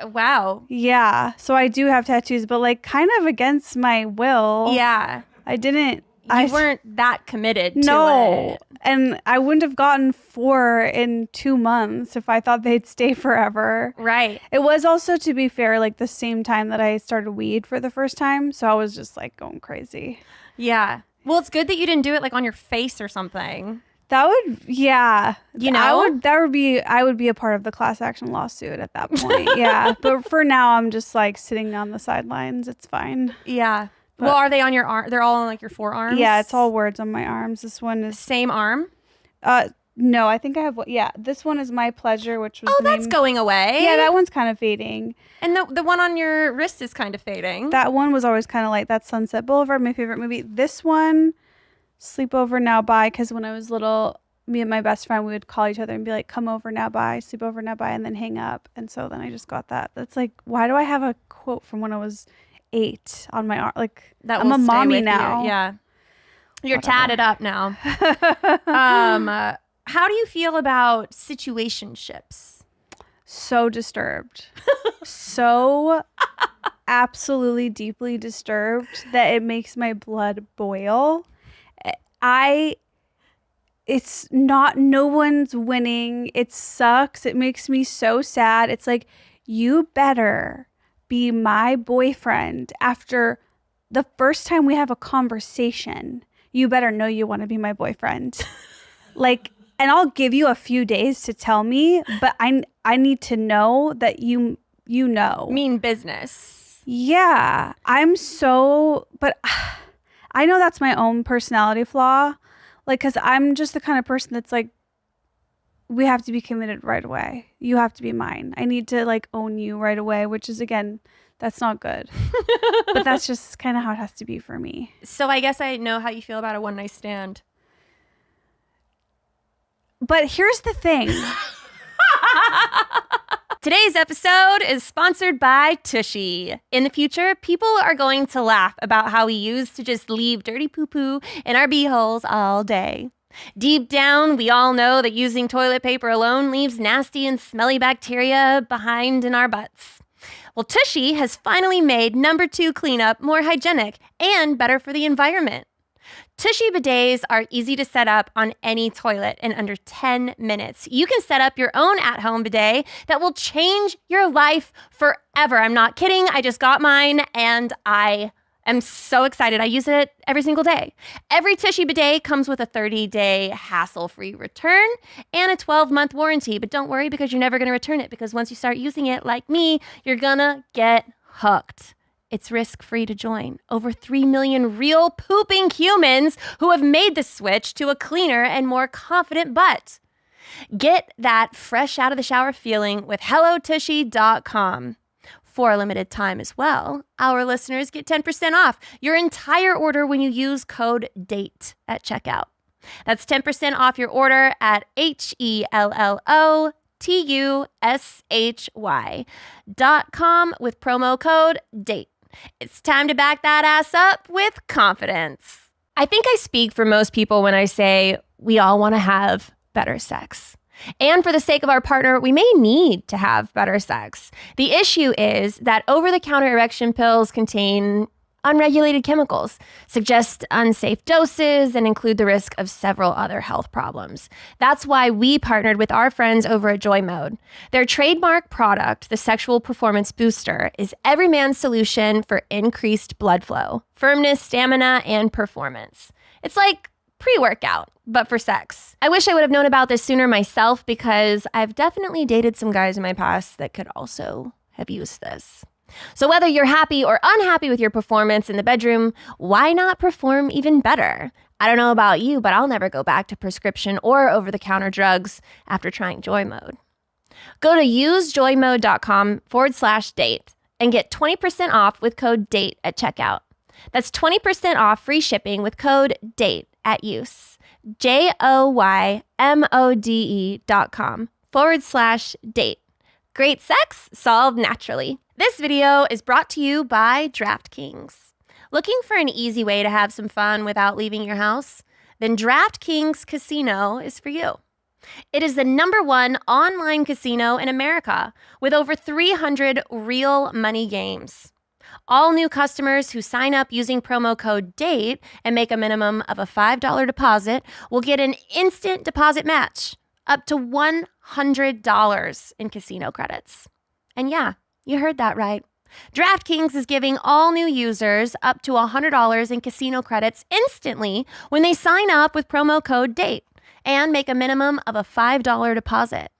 Wow. Yeah. So I do have tattoos, but like kind of against my will. Yeah. I didn't. You weren't that committed to it. And I wouldn't have gotten 4 in 2 months if I thought they'd stay forever. Right. It was also, to be fair, like the same time that I started weed for the first time. So I was just like going crazy. Yeah. Well, it's good that you didn't do it like on your face or something. That would, yeah. You know? I would be a part of the class action lawsuit at that point. Yeah. But for now, I'm just like sitting on the sidelines. It's fine. Yeah. But- Well, are they on your arm? They're all on like your forearms? Yeah, it's all words on my arms. This one is, Same arm? no, I think I have, yeah, this one is my pleasure, which was Oh, the that's name. going away. Yeah, that one's kind of fading. And the one on your wrist is kind of fading. That one was always kind of like that Sunset Boulevard, my favorite movie. This one, Sleep Over Now Bye, because when I was little, me and my best friend, we would call each other and be like, come over now, bye, sleep over now, bye, and then hang up. And so then I just got that. That's like, why do I have a quote from when I was 8 on my arm? Like, That I'm will a stay mommy with you. now. Yeah. You're Whatever. tatted up now. How do you feel about situationships? So disturbed. So absolutely deeply disturbed that it makes my blood boil. It's not, no one's winning. It sucks. It makes me so sad. It's like, you better be my boyfriend after the first time we have a conversation. You better know you want to be my boyfriend. Like, and I'll give you a few days to tell me, but I need to know that you know. Mean business. Yeah, but I know that's my own personality flaw. Like, because I'm just the kind of person that's like, we have to be committed right away. You have to be mine. I need to like own you right away, which is, again, that's not good. But that's just kind of how it has to be for me. So I guess I know how you feel about a one night stand. But here's the thing. Today's episode is sponsored by Tushy. In the future, people are going to laugh about how we used to just leave dirty poo-poo in our beeholes all day. Deep down, we all know that using toilet paper alone leaves nasty and smelly bacteria behind in our butts. Well, Tushy has finally made number 2 cleanup more hygienic and better for the environment. Tushy bidets are easy to set up on any toilet in under 10 minutes. You can set up your own at-home bidet that will change your life forever. I'm not kidding. I just got mine and I am so excited. I use it every single day. Every Tushy bidet comes with a 30-day hassle-free return and a 12-month warranty. But don't worry, because you're never going to return it, because once you start using it like me, you're gonna get hooked. It's risk-free to join. Over 3 million real pooping humans who have made the switch to a cleaner and more confident butt. Get that fresh out of the shower feeling with HelloTushy.com. For a limited time as well, our listeners get 10% off your entire order when you use code DATE at checkout. That's 10% off your order at HelloTushy.com with promo code DATE. It's time to back that ass up with confidence. I think I speak for most people when I say we all want to have better sex. And for the sake of our partner, we may need to have better sex. The issue is that over-the-counter erection pills contain unregulated chemicals, suggest unsafe doses, and include the risk of several other health problems. That's why we partnered with our friends over at Joy Mode. Their trademark product, the Sexual Performance Booster, is every man's solution for increased blood flow, firmness, stamina, and performance. It's like pre-workout, but for sex. I wish I would have known about this sooner myself, because I've definitely dated some guys in my past that could also have used this. So whether you're happy or unhappy with your performance in the bedroom, why not perform even better? I don't know about you, but I'll never go back to prescription or over-the-counter drugs after trying Joy Mode. Go to usejoymode.com/date and get 20% off with code DATE at checkout. That's 20% off free shipping with code DATE at use. JOYMODE.com/date. Great sex solved naturally. This video is brought to you by DraftKings. Looking for an easy way to have some fun without leaving your house? Then DraftKings Casino is for you. It is the #1 online casino in America with over 300 real money games. All new customers who sign up using promo code DATE and make a minimum of a $5 deposit will get an instant deposit match up to $100 in casino credits. And yeah, you heard that right. DraftKings is giving all new users up to $100 in casino credits instantly when they sign up with promo code DATE and make a minimum of a $5 deposit.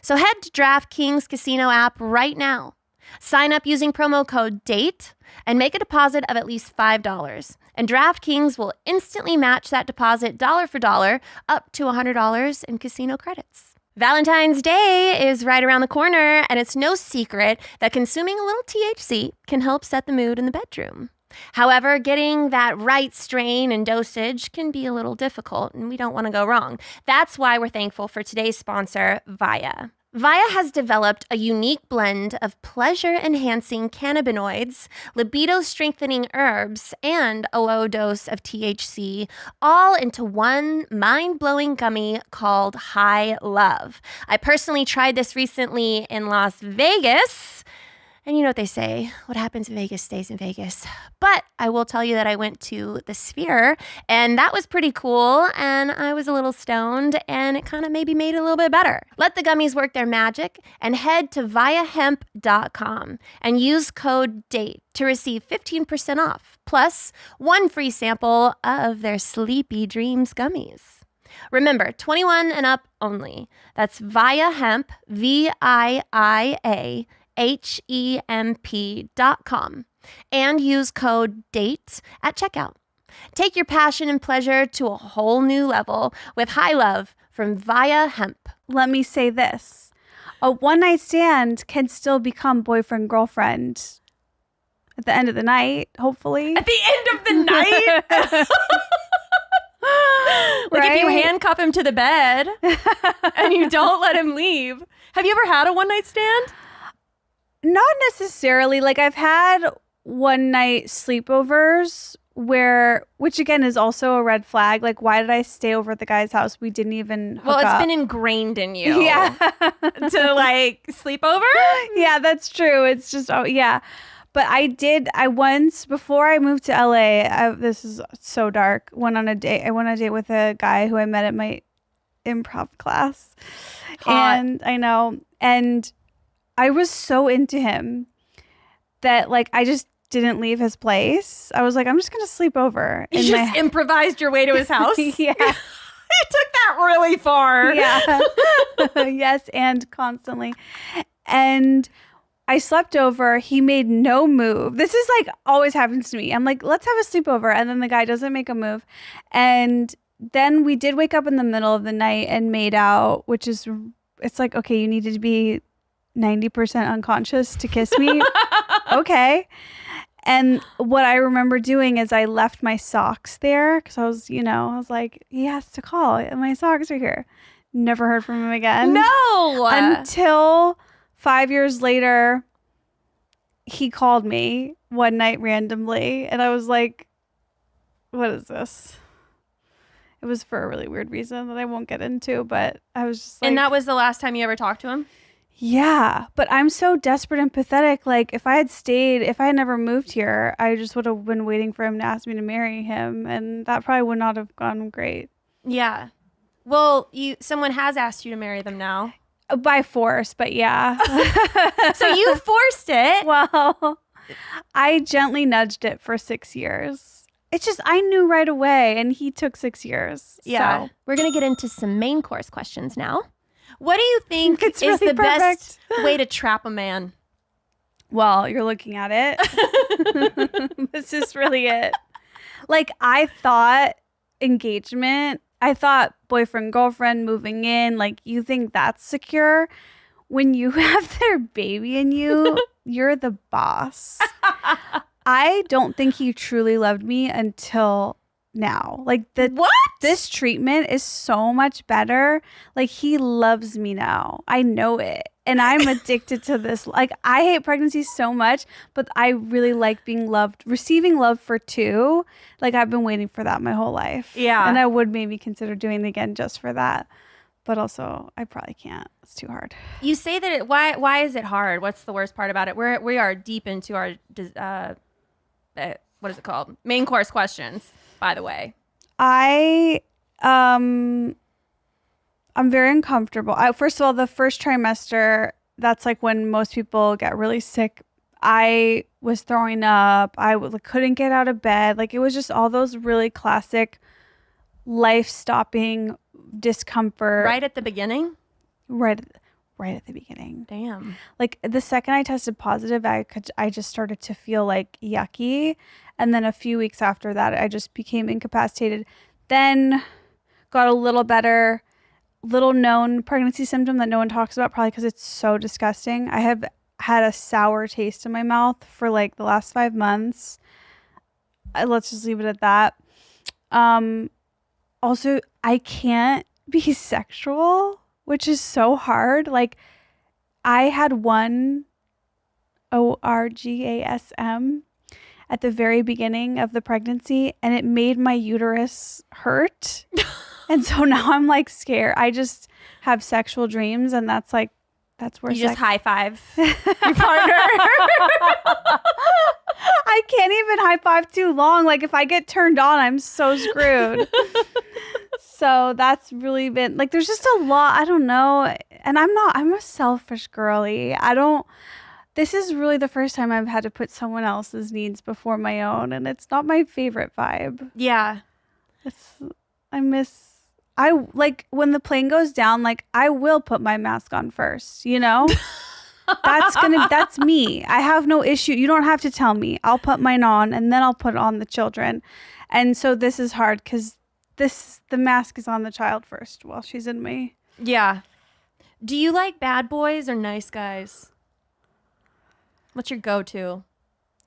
So head to DraftKings Casino app right now. Sign up using promo code DATE and make a deposit of at least $5. And DraftKings will instantly match that deposit dollar for dollar up to $100 in casino credits. Valentine's Day is right around the corner, and it's no secret that consuming a little THC can help set the mood in the bedroom. However, getting that right strain and dosage can be a little difficult, and we don't want to go wrong. That's why we're thankful for today's sponsor, Via. Via has developed a unique blend of pleasure-enhancing cannabinoids, libido-strengthening herbs, and a low dose of THC, all into one mind-blowing gummy called High Love. I personally tried this recently in Las Vegas. And you know what they say, what happens in Vegas stays in Vegas. But I will tell you that I went to the Sphere, and that was pretty cool, and I was a little stoned, and it kind of maybe made it a little bit better. Let the gummies work their magic, and head to viahemp.com and use code DATE to receive 15% off, plus one free sample of their Sleepy Dreams gummies. Remember, 21 and up only. That's ViaHemp, ViaHemp.com, and use code DATE at checkout. Take your passion and pleasure to a whole new level with High Love from Via Hemp. Let me say this. A one-night stand can still become boyfriend-girlfriend at the end of the night, hopefully. At the end of the night? Like if you Right? handcuff him to the bed and you don't let him leave. Have you ever had a one-night stand? Not necessarily. Like I've had one-night sleepovers which again is also a red flag. Like, why did I stay over at the guy's house? We didn't even hook Well, it's up. been ingrained in you. Yeah. To like sleep over? Yeah, that's true. It's just, oh, yeah. But I once, before I moved to LA, this is so dark, I went on a date with a guy who I met at my improv class. Hot. And I know. And I was so into him that like I just didn't leave his place. I was like, I'm just going to sleep over. You just improvised your way to his house? Yeah. You took that really far. Yeah. Yes, and constantly. And I slept over. He made no move. This is like always happens to me. I'm like, let's have a sleepover. And then the guy doesn't make a move. And then we did wake up in the middle of the night and made out, it's like, okay, you needed to be 90% unconscious to kiss me. Okay. And what I remember doing is I left my socks there because I was like, he has to call. And my socks are here. Never heard from him again. No. Until 5 years later, he called me one night randomly. And I was like, what is this? It was for a really weird reason that I won't get into. But I was just like. And that was the last time you ever talked to him? Yeah, but I'm so desperate and pathetic. Like, if I had never moved here, I just would have been waiting for him to ask me to marry him, and that probably would not have gone great. Yeah. Well, someone has asked you to marry them now. By force, but yeah. So you forced it. Well, I gently nudged it for 6 years. It's just, I knew right away, and he took 6 years. Yeah. So. We're going to get into some main course questions now. What do you think It's is really the best perfect. way to trap a man? Well, you're looking at it. This is really it. Like, I thought engagement, I thought boyfriend, girlfriend, moving in, like, you think that's secure. When you have their baby in you, you're the boss. I don't think he truly loved me until now. Like, What? this treatment is so much better. Like, he loves me now. I know it. And I'm addicted to this. Like, I hate pregnancy so much, but I really like being loved. Receiving love for two. Like, I've been waiting for that my whole life. Yeah. And I would maybe consider doing it again just for that. But also, I probably can't. It's too hard. You say that why is it hard? What's the worst part about it? We are deep into our what is it called? Main course questions, by the way. I'm very uncomfortable. First of all, the first trimester, that's like when most people get really sick I was throwing up. Couldn't get out of bed. Like, it was just all those really classic life-stopping discomfort. Right at the beginning? Right at the beginning. Damn. Like, the second I tested positive, I just started to feel like yucky. And then a few weeks after that, I just became incapacitated. Then got a little better, little known pregnancy symptom that no one talks about, probably because it's so disgusting. I have had a sour taste in my mouth for like the last 5 months. Let's just leave it at that. Also, I can't be sexual, which is so hard. Like, I had one orgasm at the very beginning of the pregnancy, and it made my uterus hurt. And so now I'm like scared. I just have sexual dreams, and that's where you just high five your partner. I can't even high five too long. Like, if I get turned on, I'm so screwed. So that's really been like, there's just a lot. I don't know. And I'm a selfish girly. This is really the first time I've had to put someone else's needs before my own. And it's not my favorite vibe. Yeah. I like when the plane goes down, like, I will put my mask on first, you know? That's me. I have no issue. You don't have to tell me. I'll put mine on and then I'll put it on the children. And so this is hard because the mask is on the child first while she's in me. Yeah. Do you like bad boys or nice guys? What's your go-to?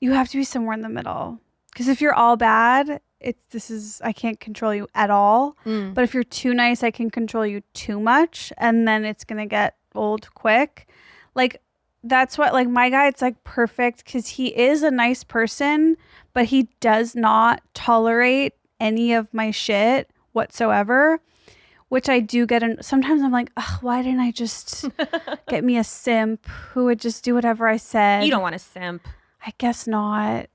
You have to be somewhere in the middle. Because if you're all bad, I can't control you at all. But if you're too nice, I can control you too much. And then it's going to get old quick. Like, that's what, like, my guy, it's like perfect because he is a nice person, but he does not tolerate any of my shit whatsoever, which I do get. Sometimes I'm like, ugh, why didn't I just get me a simp who would just do whatever I said? You don't want a simp. I guess not.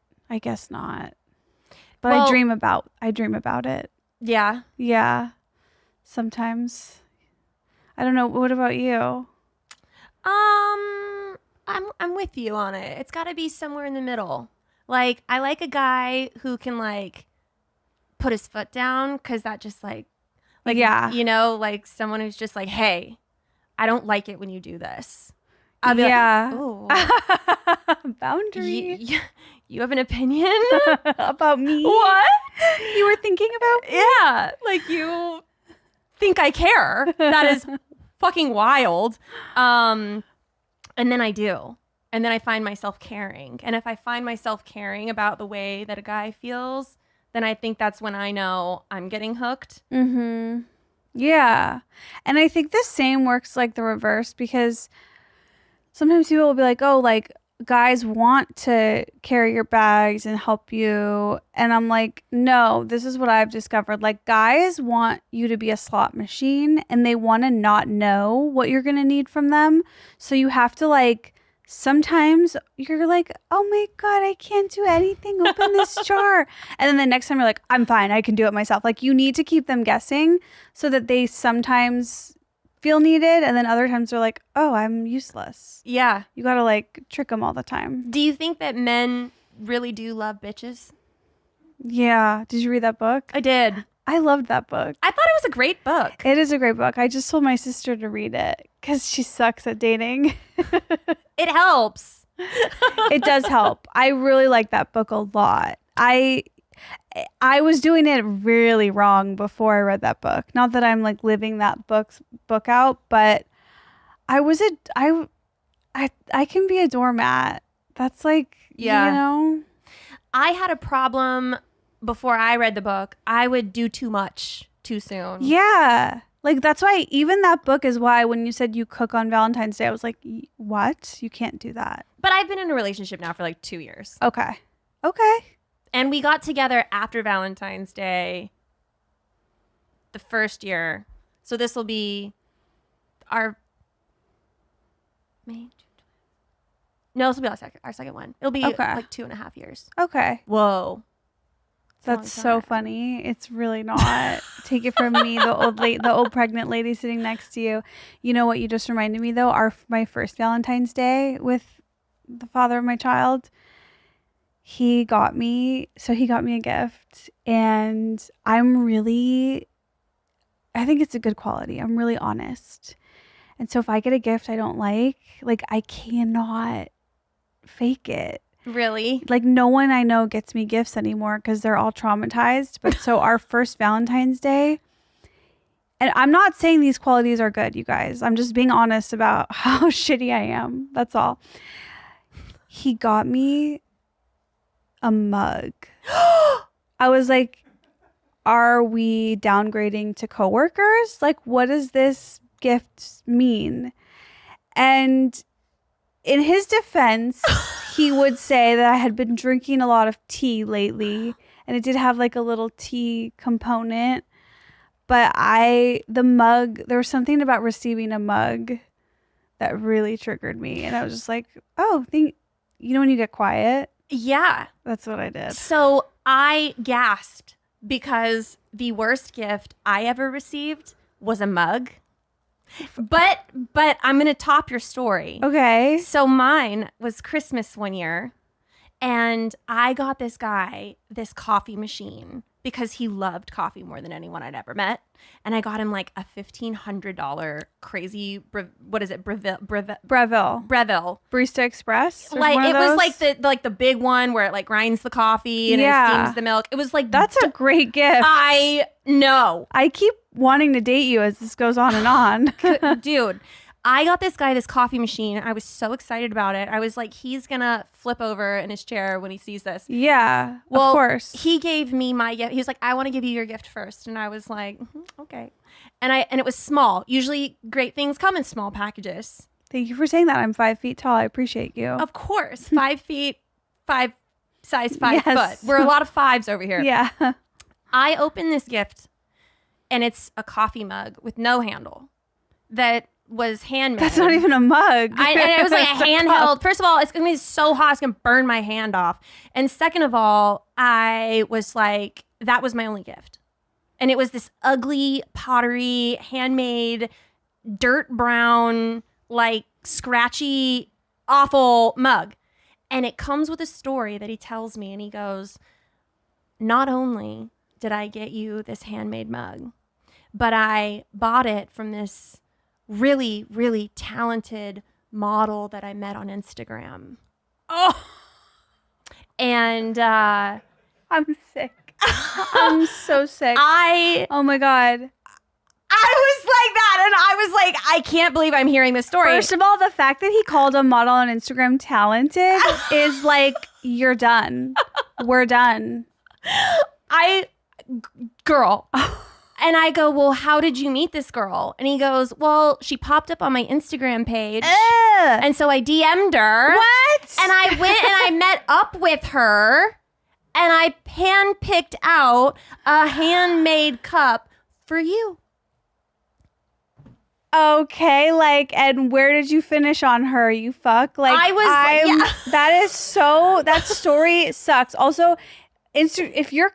But Well, I dream about it. Yeah. Yeah. Sometimes. I don't know. What about you? I'm with you on it. It's got to be somewhere in the middle. Like, I like a guy who can like put his foot down, because that just like yeah, you know, like someone who's just like, hey, I don't like it when you do this. I'll be yeah. like, oh, Boundary. you have an opinion about me? What? You were thinking about me? Yeah, like you think I care. That is fucking wild. And then I do. And then I find myself caring. And if I find myself caring about the way that a guy feels, then I think that's when I know I'm getting hooked. Mm-hmm. Yeah. And I think the same works like the reverse, because sometimes people will be like, oh, like, guys want to carry your bags and help you. And I'm like, no, this is what I've discovered. Like, guys want you to be a slot machine, and they want to not know what you're going to need from them. So you have to, like, sometimes you're like, oh my God, I can't do anything. Open this jar. And then the next time you're like, I'm fine. I can do it myself. Like, you need to keep them guessing so that they sometimes feel needed, and then other times they're like, oh, I'm useless. Yeah. You gotta like trick them all the time. Do you think that men really do love bitches? Yeah. Did you read that book? I did. I loved that book. I thought it was a great book. It is a great book. I just told my sister to read it because she sucks at dating. It helps. It does help. I really like that book a lot. I was doing it really wrong before I read that book. Not that I'm like living that book out, but I can be a doormat. That's like, yeah. You know? I had a problem before I read the book. I would do too much too soon. Yeah. Like, that's why even that book is why when you said you cook on Valentine's Day, I was like, what? You can't do that. But I've been in a relationship now for like 2 years. Okay. And we got together after Valentine's Day the first year. So this will be our May. No, this will be our second one. It'll be Okay. like 2.5 years. Okay. Whoa. That's so funny. It's really not. Take it from me, the old pregnant lady sitting next to you. You know what you just reminded me though? My first Valentine's Day with the father of my child, he got me a gift, and I think it's a good quality. I'm really honest. And so if I get a gift I don't like, I cannot fake it. Really? Like, no one I know gets me gifts anymore because they're all traumatized. But so our first Valentine's Day, and I'm not saying these qualities are good, you guys. I'm just being honest about how shitty I am. That's all. He got me a mug. I was like, are we downgrading to coworkers? Like, what does this gift mean? And in his defense, he would say that I had been drinking a lot of tea lately, and it did have like a little tea component. But the mug, there was something about receiving a mug that really triggered me. And I was just like, oh, you know when you get quiet? Yeah. That's what I did. So I gasped because the worst gift I ever received was a mug. But I'm going to top your story. Okay. So mine was Christmas one year, and I got this guy this coffee machine because he loved coffee more than anyone I'd ever met. And I got him like a $1,500 crazy, Breville. Barista Express? There's Like one of it was those? like the big one where it like grinds the coffee and Yeah. it steams the milk. It was like That's a great gift. I know. I keep wanting to date you as this goes on and on. Dude, I got this guy this coffee machine. I was so excited about it. I was like, he's gonna flip over in his chair when he sees this. Yeah, Well, of course. he gave me my gift. He was like, I want to give you your gift first. And I was like, okay. And it was small. Usually great things come in small packages. Thank you for saying that. I'm 5 feet tall. I appreciate you. Of course. 5 feet, size 5 Yes. foot. We're a lot of fives over here. Yeah. I opened this gift and it's a coffee mug with no handle that was handmade. That's not even a mug. And it was like a It's handheld. cup. First of all, it's gonna be so hot, it's gonna burn my hand off. And second of all, I was like, that was my only gift. And it was this ugly pottery, handmade, dirt brown, like scratchy, awful mug. And it comes with a story that he tells me, and he goes, not only did I get you this handmade mug, but I bought it from this really, really talented model that I met on Instagram. Oh, and I'm sick. I'm so sick. Oh my God. I was like that, and I was like, I can't believe I'm hearing this story. First of all, the fact that he called a model on Instagram talented is like, you're done. We're done. Girl. And I go, well, how did you meet this girl? And he goes, well, she popped up on my Instagram page. And so I DM'd her. What? And I went and I met up with her. And I handpicked out a handmade cup for you. Okay, and where did you finish on her, you fuck? That story sucks. Also, if you're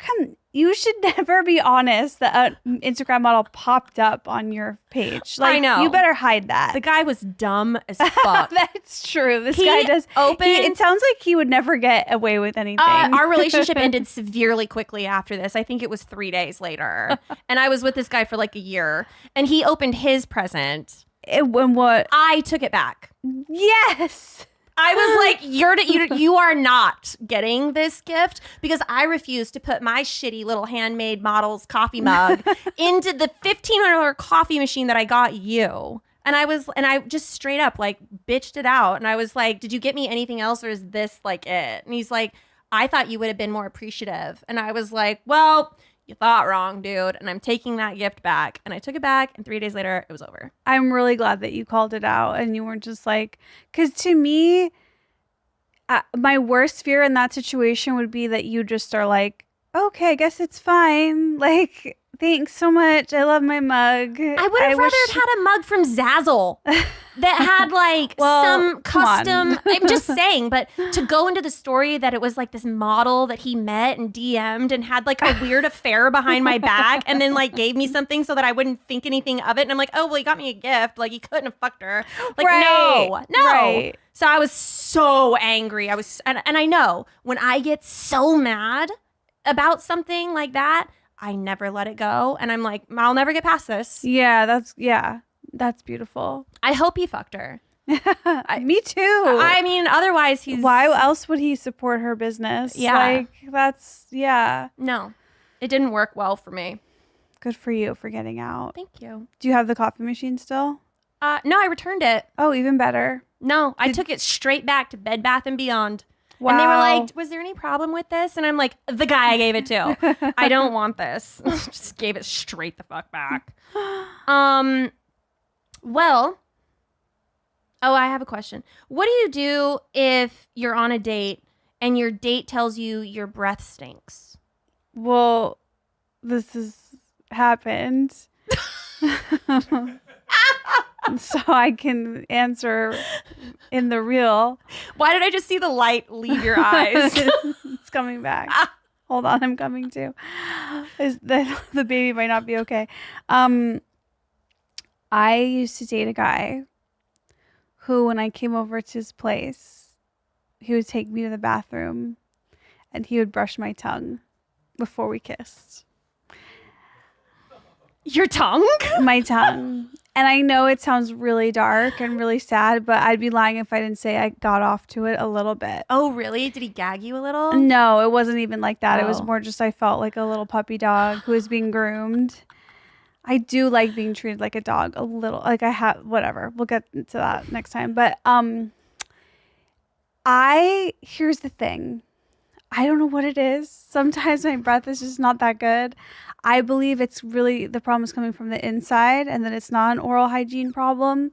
you should never be honest that an Instagram model popped up on your page. I know. You better hide that. The guy was dumb as fuck. That's true. This guy does. It sounds like he would never get away with anything. Our relationship ended severely quickly after this. I think it was 3 days later. And I was with this guy for like a year. And he opened his present. When what? I took it back. Yes. I was like, you are not getting this gift because I refuse to put my shitty little handmade model's coffee mug into the $1,500 coffee machine that I got you. And I just straight up like bitched it out. And I was like, did you get me anything else or is this like it? And he's like, I thought you would have been more appreciative. And I was like, well, you thought wrong, dude. And I'm taking that gift back. And I took it back. And 3 days later, it was over. I'm really glad that you called it out and you weren't just like, because to me, my worst fear in that situation would be that you just are like, okay, I guess it's fine. Like, thanks so much. I love my mug. I would have rather have had a mug from Zazzle. that had like Well, some come on. custom. I'm just saying, but to go into the story that it was like this model that he met and DM'd and had like a weird affair behind my back, and then like gave me something so that I wouldn't think anything of it. And I'm like, oh well, he got me a gift. Like he couldn't have fucked her. Like no. Right. So I was so angry. And I know when I get so mad about something like that, I never let it go. And I'm like, I'll never get past this. Yeah, that's beautiful. I hope he fucked her. Me too. I mean, otherwise he's... Why else would he support her business? Yeah. Like, that's, yeah. No, it didn't work well for me. Good for you for getting out. Thank you. Do you have the coffee machine still? No, I returned it. Oh, even better. No, I took it straight back to Bed Bath & Beyond. Wow. And they were like, was there any problem with this? And I'm like, the guy I gave it to. I don't want this. Just gave it straight the fuck back. Well, I have a question. What do you do if you're on a date and your date tells you your breath stinks? Well, this has happened. So I can answer in the real. Why did I just see the light leave your eyes? It's coming back. Hold on, I'm coming too. The baby might not be okay. I used to date a guy who, when I came over to his place, he would take me to the bathroom and he would brush my tongue before we kissed. Your tongue? My tongue. And I know it sounds really dark and really sad, but I'd be lying if I didn't say I got off to it a little bit. Oh, really? Did he gag you a little? No, it wasn't even like that. It was Oh. more just I felt like a little puppy dog who was being groomed. I do like being treated like a dog a little. Like I have, whatever. We'll get into that next time. But here's the thing. I don't know what it is. Sometimes my breath is just not that good. I believe it's really, the problem is coming from the inside and that it's not an oral hygiene problem.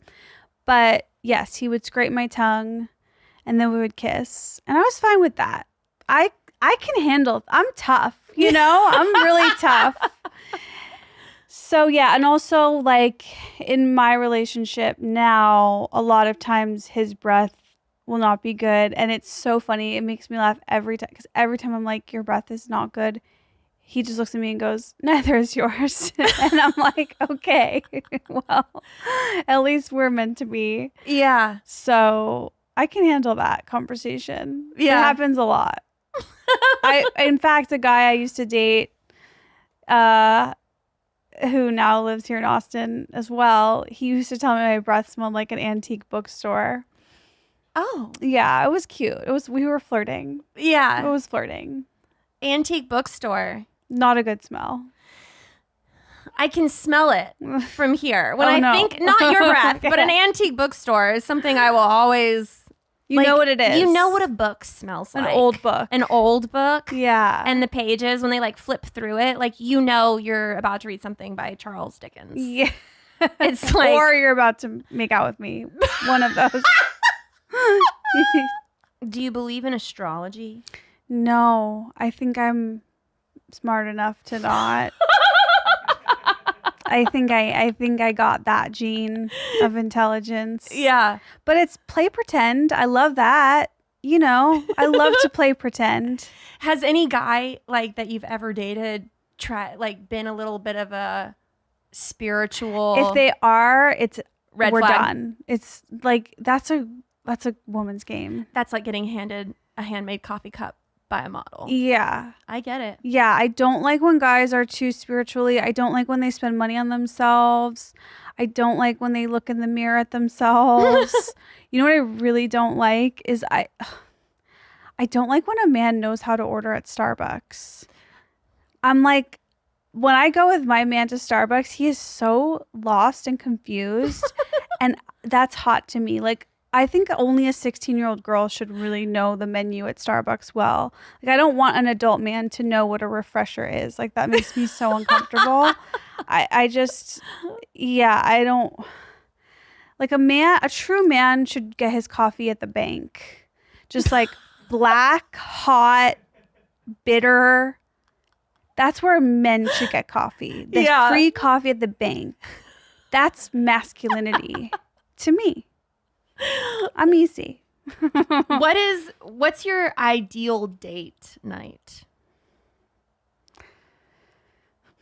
But yes, he would scrape my tongue and then we would kiss. And I was fine with that. I can handle, I'm tough, you know? I'm really tough. So yeah, and also like in my relationship now, a lot of times his breath will not be good. And it's so funny. It makes me laugh every time because every time I'm like, your breath is not good, he just looks at me and goes, neither is yours. And I'm like, okay, well, at least we're meant to be. Yeah. So I can handle that conversation. Yeah. It happens a lot. In fact, a guy I used to date, who now lives here in Austin as well, he used to tell me my breath smelled like an antique bookstore. Oh. Yeah, it was cute. We were flirting. Yeah. It was flirting. Antique bookstore. Not a good smell. I can smell it from here. When Oh, I no. think, not your breath, Okay. but an antique bookstore is something I will always... You know what it is. You know what a book smells An like. old book. An old book. Yeah. And the pages, when they like flip through it, like you know you're about to read something by Charles Dickens. Yeah. It's like... Or you're about to make out with me. One of those. Do you believe in astrology? No, I think I'm smart enough to not. I think I got that gene of intelligence. Yeah. But it's play pretend. I love that. You know, I love to play pretend. Has any guy like that you've ever dated been a little bit of a spiritual? If they are, it's Red we're flag. done. It's like that's a woman's game. That's like getting handed a handmade coffee cup by a model. Yeah. I get it. Yeah, I don't like when guys are too spiritually. I don't like when they spend money on themselves. I don't like when they look in the mirror at themselves. You know what I really don't like is I don't like when a man knows how to order at Starbucks. I'm like, when I go with my man to Starbucks, he is so lost and confused. And that's hot to me. Like, I think only a 16-year-old girl should really know the menu at Starbucks well. Like, I don't want an adult man to know what a refresher is. Like, that makes me so uncomfortable. I don't. Like, a true man should get his coffee at the bank. Just like black, hot, bitter. That's where men should get coffee. The Yeah. free coffee at the bank. That's masculinity to me. I'm easy. What's your ideal date night?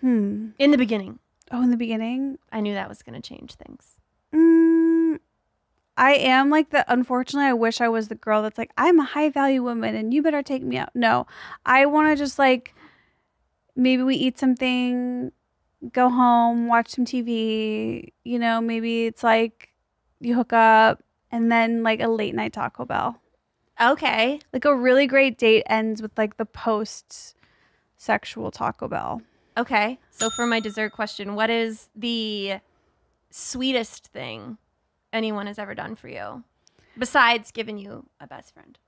In the beginning. Oh, in the beginning? I knew that was going to change things. I am like unfortunately, I wish I was the girl that's like, I'm a high value woman and you better take me out. No, I want to just like, maybe we eat something, go home, watch some TV, maybe it's like you hook up and then like a late night Taco Bell. Okay. Like a really great date ends with like the post sexual Taco Bell. Okay. So for my dessert question, what is the sweetest thing anyone has ever done for you besides giving you a best friend?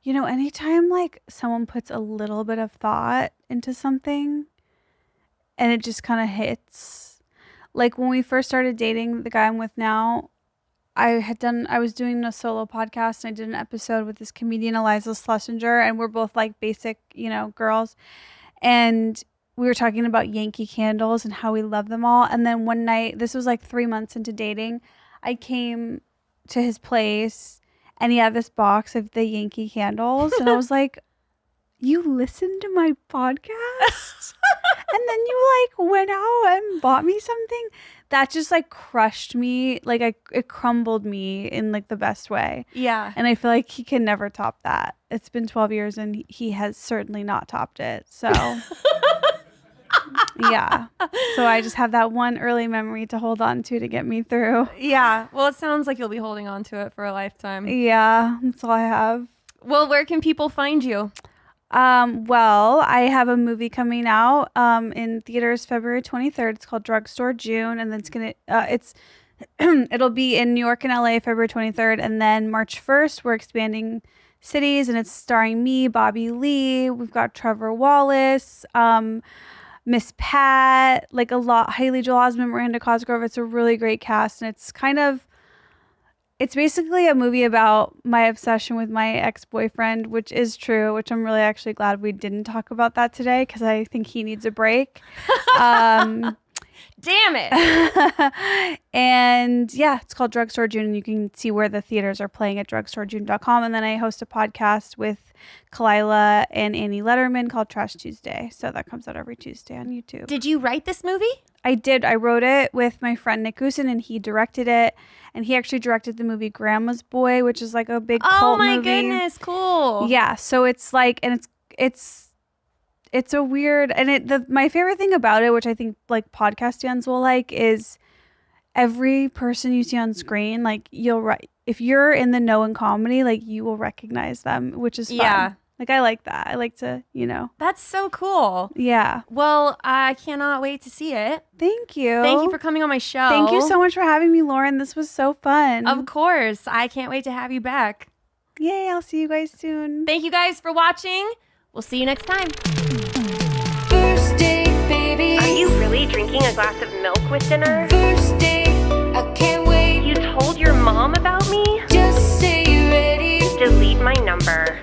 Anytime like someone puts a little bit of thought into something and it just kind of hits. Like when we first started dating, the guy I'm with now, I was doing a solo podcast and I did an episode with this comedian, Eliza Schlesinger, and we're both like basic, girls. And we were talking about Yankee candles and how we love them all. And then one night, this was like 3 months into dating, I came to his place and he had this box of the Yankee candles. And I was like, you listened to my podcast? And then you like went out and bought me something? That just like crushed me. Like it crumbled me in like the best way. Yeah. And I feel like he can never top that. It's been 12 years and he has certainly not topped it. So yeah. So I just have that one early memory to hold on to get me through. Yeah. Well, it sounds like you'll be holding on to it for a lifetime. Yeah. That's all I have. Well, where can people find you? Well, I have a movie coming out in theaters February 23rd. It's called Drugstore June, and then it'll be in New York and LA February 23rd, and then March 1st we're expanding cities, and it's starring me, Bobby Lee. We've got Trevor Wallace, Miss Pat, like a lot, Haley Joel Osment, Miranda Cosgrove. It's a really great cast, and it's basically a movie about my obsession with my ex-boyfriend, which is true, which I'm really actually glad we didn't talk about that today because I think he needs a break. Damn it. And yeah, it's called Drugstore June, and you can see where the theaters are playing at drugstoredune.com. And then I host a podcast with Kalila and Annie Letterman called Trash Tuesday. So that comes out every Tuesday on YouTube. Did you write this movie? I did. I wrote it with my friend Nick Goosen, and he directed it. And he actually directed the movie Grandma's Boy, which is like a big cult movie. Oh my goodness, cool. Yeah, so it's like, and it's a weird, and my favorite thing about it, which I think like podcast fans will like, is every person you see on screen, like if you're in the know in comedy, like you will recognize them, which is fun. Yeah. Like I like that. I like to, That's so cool. Yeah. Well, I cannot wait to see it. Thank you. Thank you for coming on my show. Thank you so much for having me, Lauren. This was so fun. Of course. I can't wait to have you back. Yay, I'll see you guys soon. Thank you guys for watching. We'll see you next time. First date, baby. Are you really drinking a glass of milk with dinner? First date, I can't wait. You told your mom about me? Just say you're ready. Delete my number.